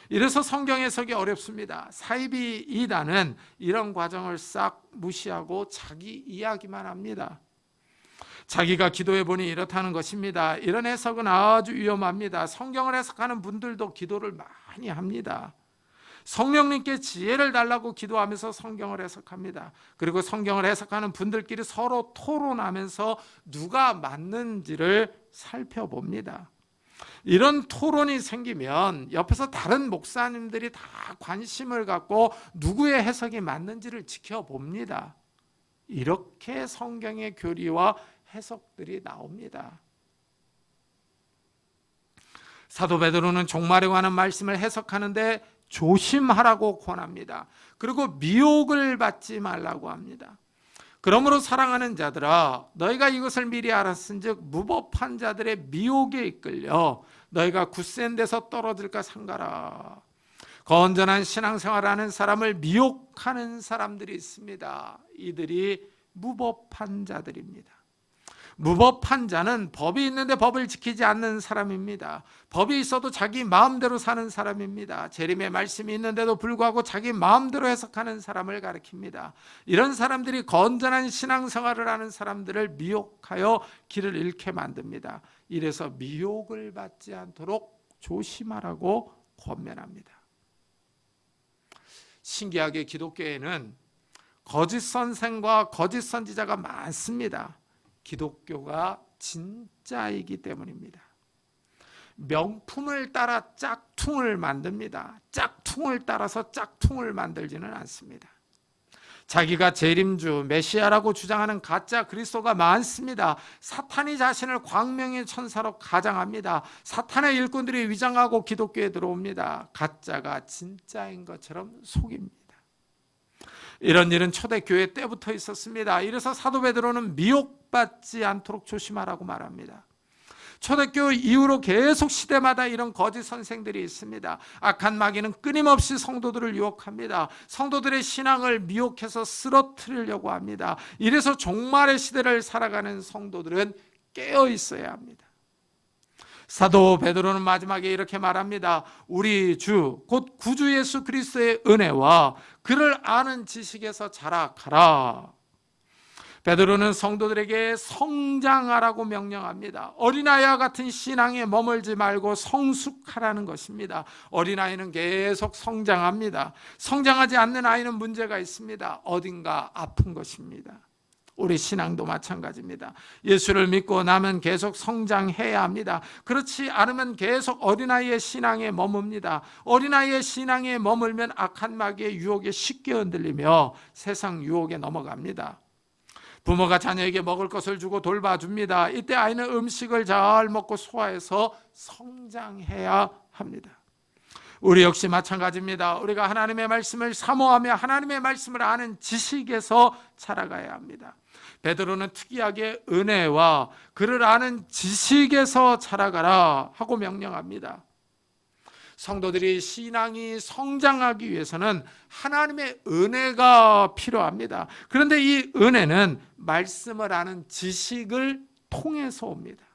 이래서 성경 해석이 어렵습니다. 사이비 이단은 이런 과정을 싹 무시하고 자기 이야기만 합니다. 자기가 기도해 보니 이렇다는 것입니다. 이런 해석은 아주 위험합니다. 성경을 해석하는 분들도 기도를 많이 합니다. 성령님께 지혜를 달라고 기도하면서 성경을 해석합니다. 그리고 성경을 해석하는 분들끼리 서로 토론하면서 누가 맞는지를 살펴봅니다. 이런 토론이 생기면 옆에서 다른 목사님들이 다 관심을 갖고 누구의 해석이 맞는지를 지켜봅니다. 이렇게 성경의 교리와 해석들이 나옵니다. 사도 베드로는 종말에 관한 말씀을 해석하는데 조심하라고 권합니다. 그리고 미혹을 받지 말라고 합니다. 그러므로 사랑하는 자들아, 너희가 이것을 미리 알았은즉 무법한 자들의 미혹에 이끌려 너희가 굳센 데서 떨어질까 삼가라. 건전한 신앙생활하는 사람을 미혹하는 사람들이 있습니다. 이들이 무법한 자들입니다. 무법한 자는 법이 있는데 법을 지키지 않는 사람입니다. 법이 있어도 자기 마음대로 사는 사람입니다. 재림의 말씀이 있는데도 불구하고 자기 마음대로 해석하는 사람을 가리킵니다. 이런 사람들이 건전한 신앙생활을 하는 사람들을 미혹하여 길을 잃게 만듭니다. 이래서 미혹을 받지 않도록 조심하라고 권면합니다. 신기하게 기독교에는 거짓 선생과 거짓 선지자가 많습니다. 기독교가 진짜이기 때문입니다. 명품을 따라 짝퉁을 만듭니다. 짝퉁을 따라서 짝퉁을 만들지는 않습니다. 자기가 재림주 메시아라고 주장하는 가짜 그리스도가 많습니다. 사탄이 자신을 광명의 천사로 가장합니다. 사탄의 일꾼들이 위장하고 기독교에 들어옵니다. 가짜가 진짜인 것처럼 속입니다. 이런 일은 초대교회 때부터 있었습니다. 이래서 사도 베드로는 미혹받지 않도록 조심하라고 말합니다. 초대교회 이후로 계속 시대마다 이런 거짓 선생들이 있습니다. 악한 마귀는 끊임없이 성도들을 유혹합니다. 성도들의 신앙을 미혹해서 쓰러뜨리려고 합니다. 이래서 종말의 시대를 살아가는 성도들은 깨어 있어야 합니다. 사도 베드로는 마지막에 이렇게 말합니다. 우리 주 곧 구주 예수 그리스도의 은혜와 그를 아는 지식에서 자라가라. 베드로는 성도들에게 성장하라고 명령합니다. 어린아이와 같은 신앙에 머물지 말고 성숙하라는 것입니다. 어린아이는 계속 성장합니다. 성장하지 않는 아이는 문제가 있습니다. 어딘가 아픈 것입니다. 우리 신앙도 마찬가지입니다. 예수를 믿고 나면 계속 성장해야 합니다. 그렇지 않으면 계속 어린아이의 신앙에 머뭅니다. 어린아이의 신앙에 머물면 악한 마귀의 유혹에 쉽게 흔들리며 세상 유혹에 넘어갑니다. 부모가 자녀에게 먹을 것을 주고 돌봐줍니다. 이때 아이는 음식을 잘 먹고 소화해서 성장해야 합니다. 우리 역시 마찬가지입니다. 우리가 하나님의 말씀을 사모하며 하나님의 말씀을 아는 지식에서 자라가야 합니다. 베드로는 특이하게 은혜와 그를 아는 지식에서 자라가라 하고 명령합니다. 성도들이 신앙이 성장하기 위해서는 하나님의 은혜가 필요합니다. 그런데 이 은혜는 말씀을 아는 지식을 통해서 옵니다.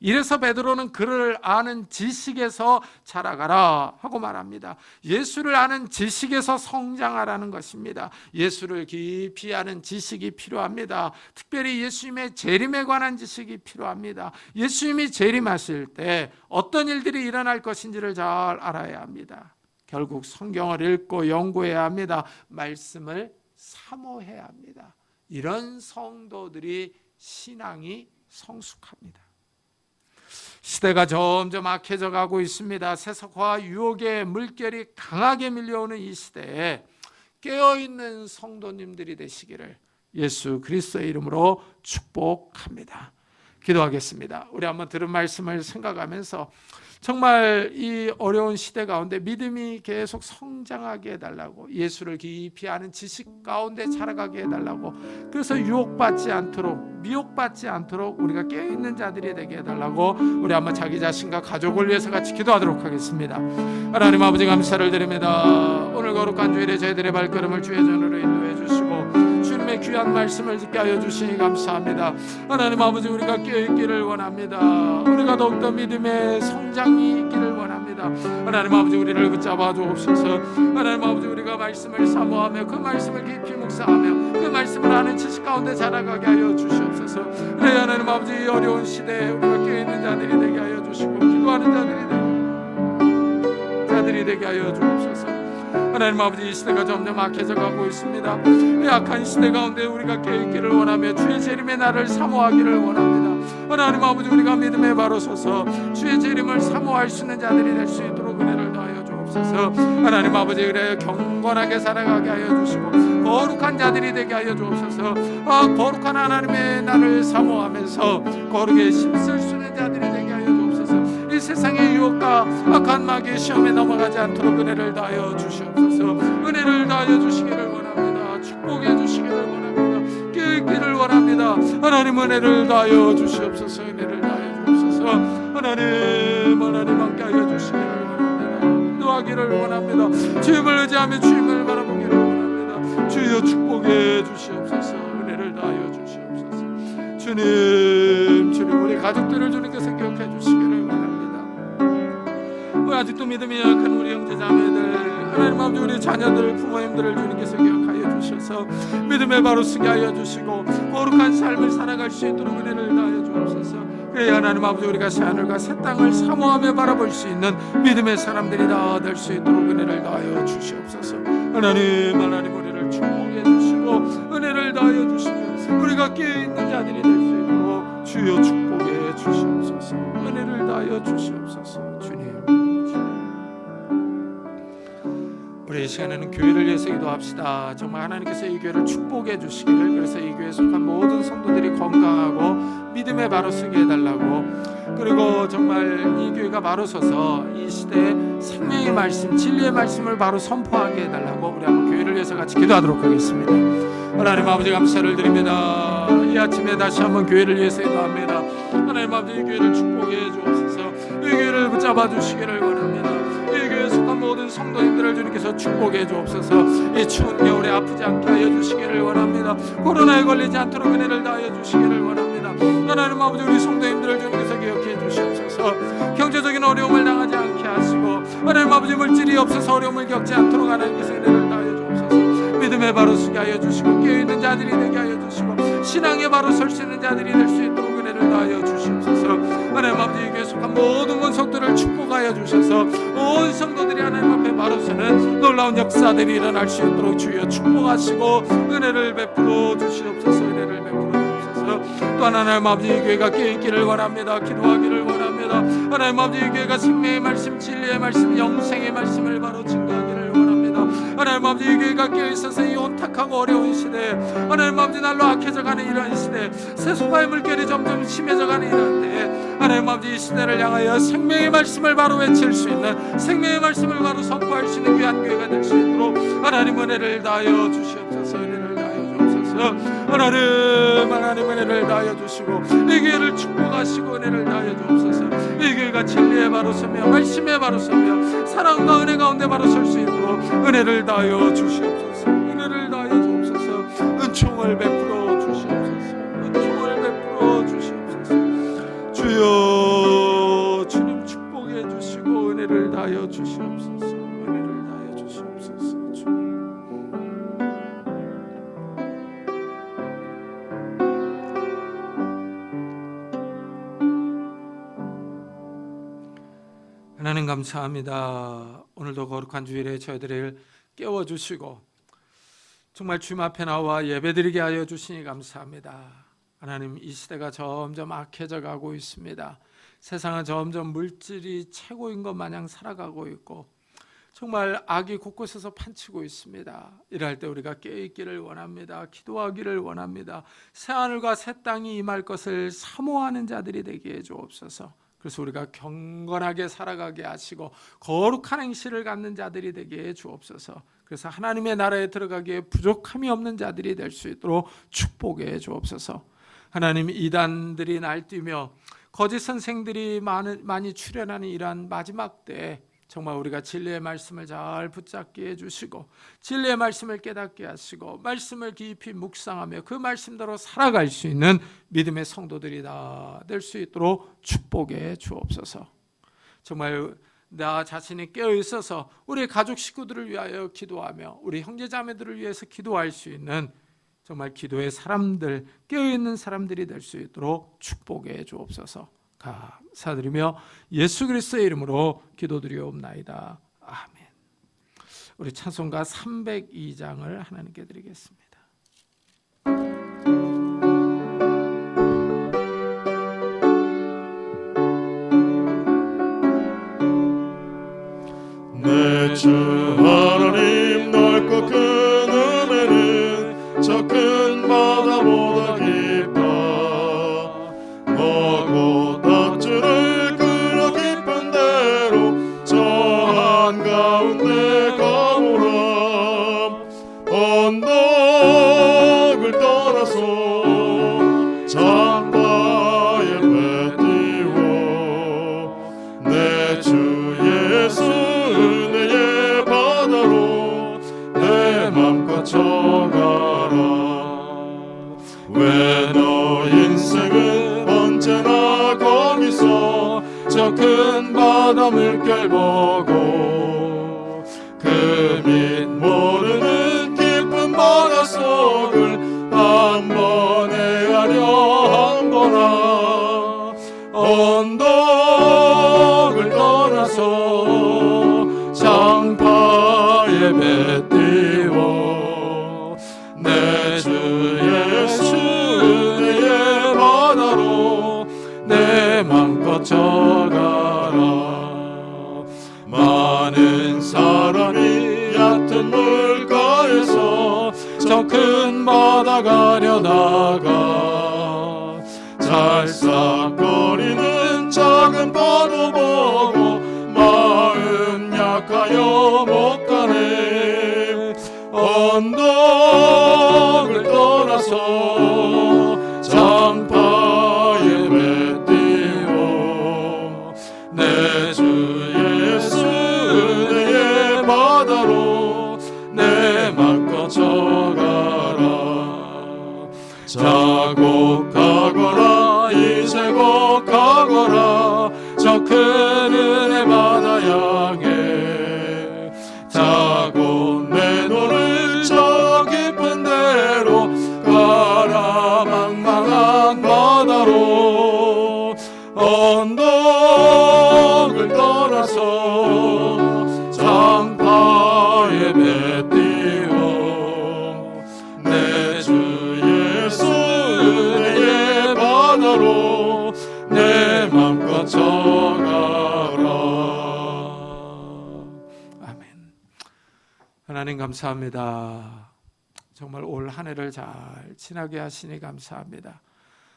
이래서 베드로는 그를 아는 지식에서 자라가라 하고 말합니다. 예수를 아는 지식에서 성장하라는 것입니다. 예수를 깊이 아는 지식이 필요합니다. 특별히 예수님의 재림에 관한 지식이 필요합니다. 예수님이 재림하실 때 어떤 일들이 일어날 것인지를 잘 알아야 합니다. 결국 성경을 읽고 연구해야 합니다. 말씀을 사모해야 합니다. 이런 성도들이 신앙이 성숙합니다. 시대가 점점 악해져 가고 있습니다. 세속화와 유혹의 물결이 강하게 밀려오는 이 시대에 깨어있는 성도님들이 되시기를 예수 그리스도의 이름으로 축복합니다. 기도하겠습니다. 우리 한번 들은 말씀을 생각하면서 정말 이 어려운 시대 가운데 믿음이 계속 성장하게 해달라고, 예수를 깊이 아는 지식 가운데 자라가게 해달라고, 그래서 유혹받지 않도록, 미혹받지 않도록 우리가 깨어있는 자들이 되게 해달라고 우리 한번 자기 자신과 가족을 위해서 같이 기도하도록 하겠습니다. 하나님 아버지 감사를 드립니다. 오늘 거룩한 주일에 저희들의 발걸음을 주의 전으로 인도해 주시고 주님의 귀한 말씀을 듣게 하여 주시니 감사합니다. 하나님 아버지, 우리가 깨어있기를 원합니다. 우리가 더욱더 믿음의 성장이 있기를 원합니다. 하나님 아버지, 우리를 붙잡아 주옵소서. 하나님 아버지, 우리가 말씀을 사모하며 그 말씀을 깊이 묵상하며 그 말씀을 아는 지식 가운데 자라가게 하여 주시옵소서. 그래 하나님 아버지, 이 어려운 시대에 우리가 깨어있는 자들이 되게 하여 주시고 기도하는 자들이 되게 하여 주옵소서. 하나님 아버지, 이 시대가 점점 악해져 가고 있습니다. 이 악한 시대 가운데 우리가 깨어있기를 원하며 주의 재림의 날을 사모하기를 원합니다. 하나님 아버지, 우리가 믿음에 바로 서서 주의 재림을 사모할 수 있는 자들이 될 수 있도록 은혜를 더하여 주옵소서. 하나님 아버지, 그래 경건하게 살아가게 하여 주시고 거룩한 자들이 되게 하여 주옵소서. 거룩한 하나님의 날을 사모하면서 거룩에 힘쓸 수 있는 자들이 되게 하여 주옵소서. 이 세상의 유혹과 악한 마귀의 시험에 넘어가지 않도록 은혜를 다하여 주시옵소서. 은혜를 다하여 주시기를 원합니다. 축복해 주시기를 원합니다. 깨어있기를 원합니다. 하나님 은혜를 다하여 주시옵소서. 은혜를 다하여 주옵소서. 하나님 함께하여 주시기를 원합니다. 인도하기를 원합니다. 주님을 의지하며 주님을 바라보기를 원합니다. 주여 축복해 주시옵소서. 은혜를 다하여 주시옵소서. 주님 우리 가족들을 주님께서 기억해 주시기를 원합니다. 아직도 믿음이 약한 우리 형제자매들, 하나님 아버지 우리 자녀들, 부모님들을 주님께서 기억하여 주셔서 믿음의 바로 서게 하여 주시고 거룩한 삶을 살아갈 수 있도록 은혜를 다하여 주옵소서. 그래야 하나님 아버지 우리가 새 하늘과 새 땅을 사모하며 바라볼 수 있는 믿음의 사람들이 다 될 수 있도록 은혜를 다하여 주시옵소서. 하나님 우리를 축복해 주시고 은혜를 다하여 주시며 우리가 깨어있는 자들이 될 수 있도록 주여 축복해 주시옵소서. 은혜를 다하여 주시옵소서. 주님, 우리 이 시간에는 교회를 위해서 기도합시다. 정말 하나님께서 이 교회를 축복해 주시기를, 그래서 이 교회에 속한 모든 성도들이 건강하고 믿음에 바로 서게 해달라고, 그리고 정말 이 교회가 바로 서서 이 시대에 생명의 말씀, 진리의 말씀을 바로 선포하게 해달라고 우리 한번 교회를 위해서 같이 기도하도록 하겠습니다. 하나님 아버지 감사를 드립니다. 이 아침에 다시 한번 교회를 위해서 기도합니다. 하나님 아버지 이 교회를 축복해 주옵소서. 이 교회를 붙잡아 주시기를 원합니다. 이 교회에 속한 모든 성도님들을 주님께서 축복해 주옵소서. 이 추운 겨울에 아프지 않게 하여 주시기를 원합니다. 코로나에 걸리지 않도록 은혜를 다하여 주시기를 원합니다. 하나님 아버지 우리 성도님들을 주님께서 기억해 주시옵소서. 경제적인 어려움을 당하지 않게 하시고 하나님 아버지 물질이 없어서 어려움을 겪지 않도록 하나님께서 은혜를 다하여 주옵소서. 믿음에 바로 서게 하여 주시고 깨어있는 자들이 되게 하여 주시고 신앙에 바로 설 수 있는 자들이 될 수 있도록 은혜를 다하여 주시옵소서. 하나님 아버지 이 교회에 속한 모든 권속들을 축복하여 주셔서 온 성도들이 하나님 앞에 바로 서는 놀라운 역사들이 일어날 수 있도록 주여 축복하시고 은혜를 베풀어 주시옵소서. 은혜를 베풀어 주옵소서. 또한 하나님 아버지 이 교회가 깨어있기를 원합니다. 기도하기를 원합니다. 하나님 아버지 이 교회가 생명의 말씀, 진리의 말씀, 영생의 말씀을 바로 증거하기를 원합니다. 하나님 아버지 이 교회가 깨어있어서 이 혼탁하고 어려운 시대에 하나님 아버지 날로 악해져가는 이러한 시대에 세속화의 물결이 점점 심해져가는 이러한 때에 하나님 아버지 이 시대를 향하여 생명의 말씀을 바로 외칠 수 있는, 생명의 말씀을 바로 선포할 수 있는 귀한 교회가 될 수 있도록 하나님 은혜를 다하여 주시옵소서. 은혜를 다하여 주옵소서. 하나님 은혜를 다하여 주시고 이 교회를 축복하시고 은혜를 다하여 주옵소서. 이 교회가 진리에 바로 서며 말씀에 바로 서며 사랑과 은혜 가운데 바로 설 수 있도록 은혜를 다하여 주시옵소서. 은혜를 다하여 주옵소서. 은총을 베풀어 주시옵소서. 은총을 베풀어 주시옵소서. 주여 주님 축복해 주시고 은혜를 다하여 주시옵소서. 은혜를 다하여 주시옵소서. 주님. 하나님 감사합니다. 오늘도 거룩한 주일에 저희들을 깨워주시고 정말 주님 앞에 나와 예배드리게 하여 주시니 감사합니다. 하나님 이 시대가 점점 악해져 가고 있습니다. 세상은 점점 물질이 최고인 것 마냥 살아가고 있고 정말 악이 곳곳에서 판치고 있습니다. 이럴 때 우리가 깨어있기를 원합니다. 기도하기를 원합니다. 새하늘과 새 땅이 임할 것을 사모하는 자들이 되게 해 주옵소서. 그래서 우리가 경건하게 살아가게 하시고 거룩한 행실을 갖는 자들이 되게 해 주옵소서. 그래서 하나님의 나라에 들어가기에 부족함이 없는 자들이 될 수 있도록 축복해 주옵소서. 하나님 이단들이 날뛰며 거짓 선생들이 많이 출현하는 이러한 마지막 때에 정말 우리가 진리의 말씀을 잘 붙잡게 해주시고 진리의 말씀을 깨닫게 하시고 말씀을 깊이 묵상하며 그 말씀대로 살아갈 수 있는 믿음의 성도들이 다 될 수 있도록 축복해 주옵소서. 정말 나 자신이 깨어있어서 우리 가족 식구들을 위하여 기도하며 우리 형제자매들을 위해서 기도할 수 있는 정말 기도의 사람들, 깨어있는 사람들이 될 수 있도록 축복해 주옵소서. 감사드리며 예수 그리스도의 이름으로 기도드리옵나이다. 아멘. 우리 찬송가 302장을 하나님께 드리겠습니다. 내 주 하나님 넓고 큰 은혜는 저 큰 바다보다 깊다. 너고 닷줄을 끌어 깊은 대로 저 한가운데 가보라. 언덕을 떠나서 장바에 배 띄워 많은 사람이 얕은 물가에서 저 큰 바다 가려다가 찰싹거리는 작은 파도 보고 마음 약하여 못 가네. 언덕을 떠나서 장파에 배 띄워 내 주 예수 은혜의 바다로 내 맘 거쳐가라. 자곡하거라 이제곡하거라 저 큰 은혜 바다 향해 타고 내 노를 저 깊은 데로 가라. 망망한 바다로 언덕을 떠나서 장파에 배 띄워 내 주 예수 은혜의 바다로 내 맘 거쳐가라. 아멘. 하나님 감사합니다. 정말 올 한 해를 잘 지나게 하시니 감사합니다.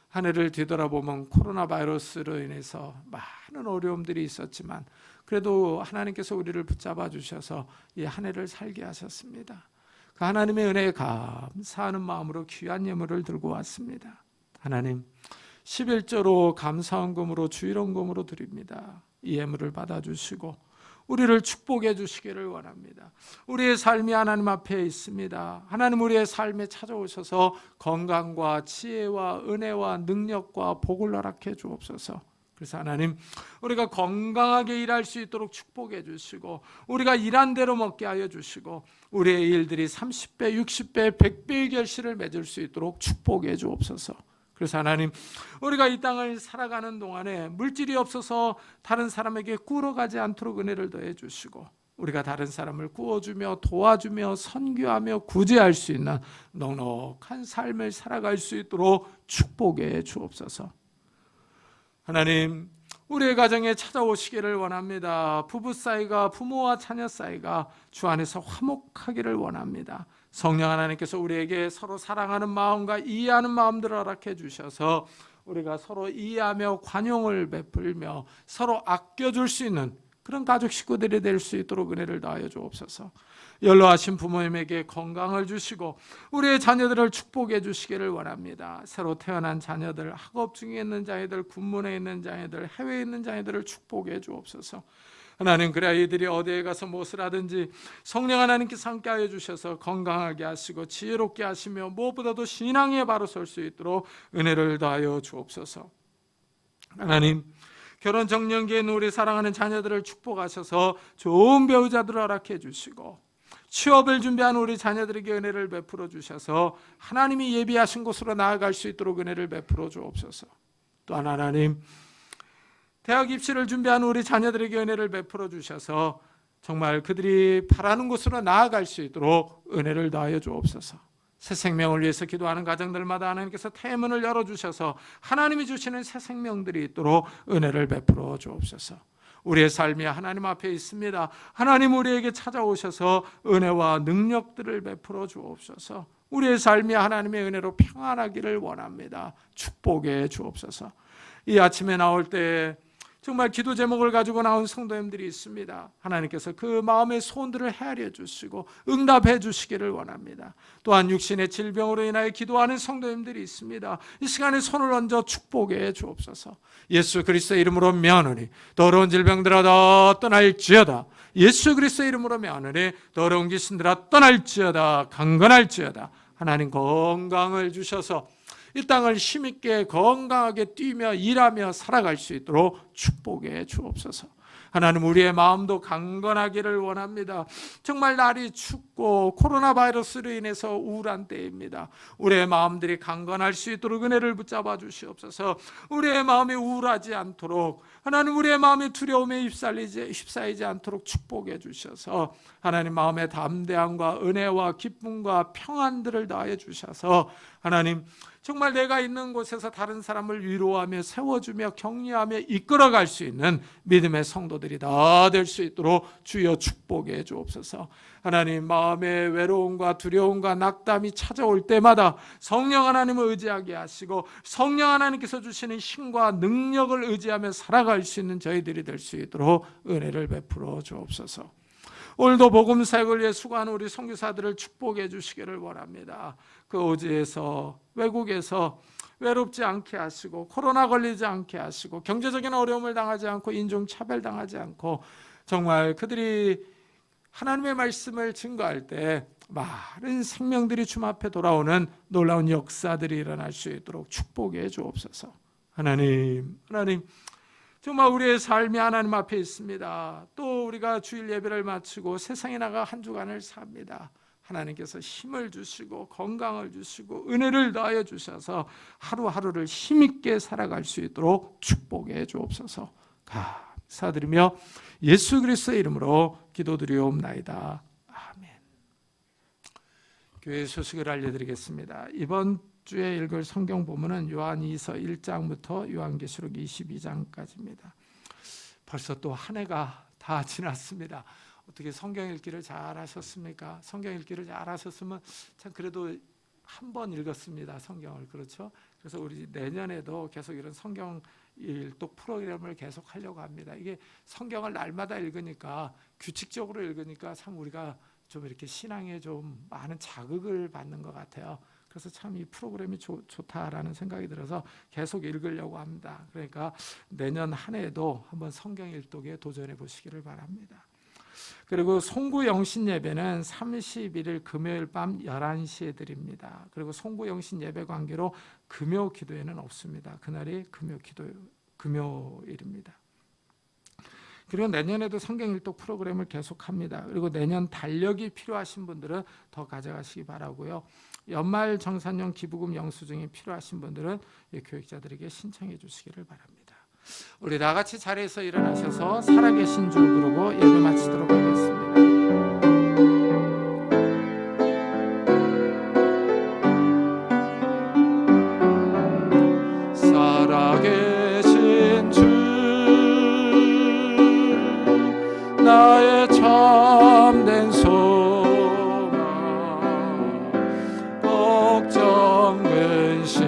한 해를 뒤돌아보면 코로나 바이러스로 인해서 많은 어려움들이 있었지만 그래도 하나님께서 우리를 붙잡아 주셔서 이 한 해를 살게 하셨습니다. 그 하나님의 은혜에 감사하는 마음으로 귀한 예물을 들고 왔습니다. 하나님 11조로 감사헌금으로 주일헌금으로 드립니다. 이 예물을 받아주시고 우리를 축복해 주시기를 원합니다. 우리의 삶이 하나님 앞에 있습니다. 하나님 우리의 삶에 찾아오셔서 건강과 지혜와 은혜와 능력과 복을 허락해 주옵소서. 그래서 하나님 우리가 건강하게 일할 수 있도록 축복해 주시고 우리가 일한 대로 먹게 하여 주시고 우리의 일들이 30배, 60배, 100배의 결실을 맺을 수 있도록 축복해 주옵소서. 그래서 하나님 우리가 이 땅을 살아가는 동안에 물질이 없어서 다른 사람에게 꾸러가지 않도록 은혜를 더해 주시고 우리가 다른 사람을 구워주며 도와주며 선교하며 구제할 수 있는 넉넉한 삶을 살아갈 수 있도록 축복해 주옵소서. 하나님 우리의 가정에 찾아오시기를 원합니다. 부부 사이가 부모와 자녀 사이가 주 안에서 화목하기를 원합니다. 성령 하나님께서 우리에게 서로 사랑하는 마음과 이해하는 마음들을 허락해 주셔서 우리가 서로 이해하며 관용을 베풀며 서로 아껴줄 수 있는 그런 가족 식구들이 될 수 있도록 은혜를 다하여 주옵소서. 연로하신 부모님에게 건강을 주시고 우리의 자녀들을 축복해 주시기를 원합니다. 새로 태어난 자녀들, 학업 중에 있는 자녀들, 군문에 있는 자녀들, 해외에 있는 자녀들을 축복해 주옵소서. 하나님 그래야 이들이 어디에 가서 무엇을 하든지 성령 하나님께서 함께하여 주셔서 건강하게 하시고 지혜롭게 하시며 무엇보다도 신앙에 바로 설 수 있도록 은혜를 다하여 주옵소서. 하나님 결혼 정년기에 있는 우리 사랑하는 자녀들을 축복하셔서 좋은 배우자들을 허락해 주시고 취업을 준비하는 우리 자녀들에게 은혜를 베풀어 주셔서 하나님이 예비하신 곳으로 나아갈 수 있도록 은혜를 베풀어 주옵소서. 또한 하나님 대학 입시를 준비하는 우리 자녀들에게 은혜를 베풀어 주셔서 정말 그들이 바라는 곳으로 나아갈 수 있도록 은혜를 다하여 주옵소서. 새 생명을 위해서 기도하는 가정들마다 하나님께서 태문을 열어주셔서 하나님이 주시는 새 생명들이 있도록 은혜를 베풀어 주옵소서. 우리의 삶이 하나님 앞에 있습니다. 하나님 우리에게 찾아오셔서 은혜와 능력들을 베풀어 주옵소서. 우리의 삶이 하나님의 은혜로 평안하기를 원합니다. 축복해 주옵소서. 이 아침에 나올 때 정말 기도 제목을 가지고 나온 성도님들이 있습니다. 하나님께서 그 마음의 소원들을 헤아려 주시고 응답해 주시기를 원합니다. 또한 육신의 질병으로 인하여 기도하는 성도님들이 있습니다. 이 시간에 손을 얹어 축복해 주옵소서. 예수 그리스도의 이름으로 명하노니 더러운 질병들아 다 떠날지어다. 예수 그리스도의 이름으로 명하노니 더러운 귀신들아 떠날지어다. 강건할지어다. 하나님 건강을 주셔서 이 땅을 힘있게 건강하게 뛰며 일하며 살아갈 수 있도록 축복해 주옵소서. 하나님 우리의 마음도 강건하기를 원합니다. 정말 날이 춥고 코로나 바이러스로 인해서 우울한 때입니다. 우리의 마음들이 강건할 수 있도록 은혜를 붙잡아 주시옵소서. 우리의 마음이 우울하지 않도록 하나님 우리의 마음이 두려움에 휩싸이지 않도록 축복해 주셔서 하나님 마음의 담대함과 은혜와 기쁨과 평안들을 더하여 주셔서 하나님, 정말 내가 있는 곳에서 다른 사람을 위로하며 세워주며 격려하며 이끌어갈 수 있는 믿음의 성도들이 다 될 수 있도록 주여 축복해 주옵소서. 하나님, 마음의 외로움과 두려움과 낙담이 찾아올 때마다 성령 하나님을 의지하게 하시고 성령 하나님께서 주시는 힘과 능력을 의지하며 살아갈 수 있는 저희들이 될 수 있도록 은혜를 베풀어 주옵소서. 오늘도 복음 사역을 위해 수고하는 우리 선교사들을 축복해 주시기를 원합니다. 그 오지에서 외국에서 외롭지 않게 하시고 코로나 걸리지 않게 하시고 경제적인 어려움을 당하지 않고 인종차별 당하지 않고 정말 그들이 하나님의 말씀을 증거할 때 많은 생명들이 주님 앞에 돌아오는 놀라운 역사들이 일어날 수 있도록 축복해 주옵소서. 하나님, 정말 우리의 삶이 하나님 앞에 있습니다. 또 우리가 주일 예배를 마치고 세상에 나가 한 주간을 삽니다. 하나님께서 힘을 주시고 건강을 주시고 은혜를 더하여 주셔서 하루하루를 힘있게 살아갈 수 있도록 축복해 주옵소서. 감사드리며 예수 그리스도의 이름으로 기도드리옵나이다. 아멘. 교회 소식을 알려드리겠습니다. 이번 주에 읽을 성경 본문은 요한이서 1장부터 요한계시록 22장까지입니다. 벌써 또 한 해가 다 지났습니다. 어떻게 성경 읽기를 잘 하셨습니까? 성경 읽기를 잘 하셨으면 참 그래도 한 번 읽었습니다. 성경을. 그렇죠? 그래서 우리 내년에도 계속 이런 성경 일독 프로그램을 계속 하려고 합니다. 이게 성경을 날마다 읽으니까 규칙적으로 읽으니까 참 우리가 좀 이렇게 신앙에 좀 많은 자극을 받는 것 같아요. 그래서 참 이 프로그램이 좋다라는 생각이 들어서 계속 읽으려고 합니다. 그러니까 내년 한 해에도 한번 성경 일독에 도전해 보시기를 바랍니다. 그리고 송구 영신 예배는 31일 금요일 밤 11시에 드립니다. 그리고 송구 영신 예배 관계로 금요 기도회는 없습니다. 그날이 금요일입니다. 그리고 내년에도 성경 일독 프로그램을 계속합니다. 그리고 내년 달력이 필요하신 분들은 더 가져가시기 바라고요. 연말 정산용 기부금 영수증이 필요하신 분들은 교육자들에게 신청해 주시기를 바랍니다. 우리 다 같이 자리에서 일어나셔서 살아계신 주 부르고 예배 마치도록 하겠습니다. 살아계신 주 나의 참된 소망 걱정 근심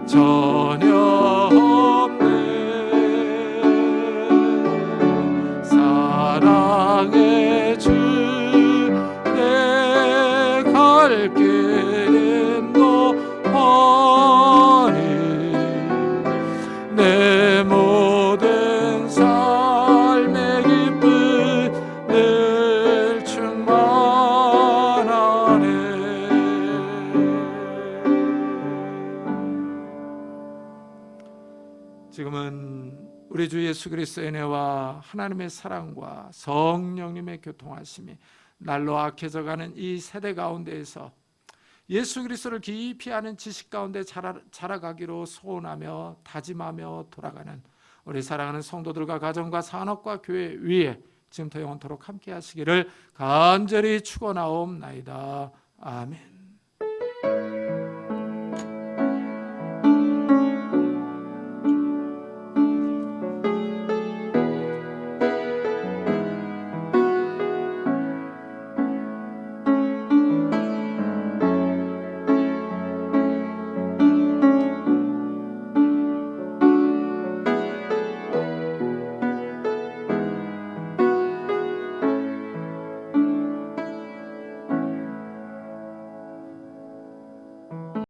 전혀 없네. 사랑의 주 내 갈 길은 너하니 내 모든 삶의 기쁨 늘 충만하네. 지금은 우리 주 예수 그리스도의 은혜와 하나님의 사랑과 성령님의 교통하심이 날로 악해져가는 이 세대 가운데에서 예수 그리스도를 깊이 아는 지식 가운데 자라가기로 소원하며 다짐하며 돌아가는 우리 사랑하는 성도들과 가정과 산업과 교회 위에 지금부터 영원토록 함께 하시기를 간절히 축원하옵나이다. 아멘.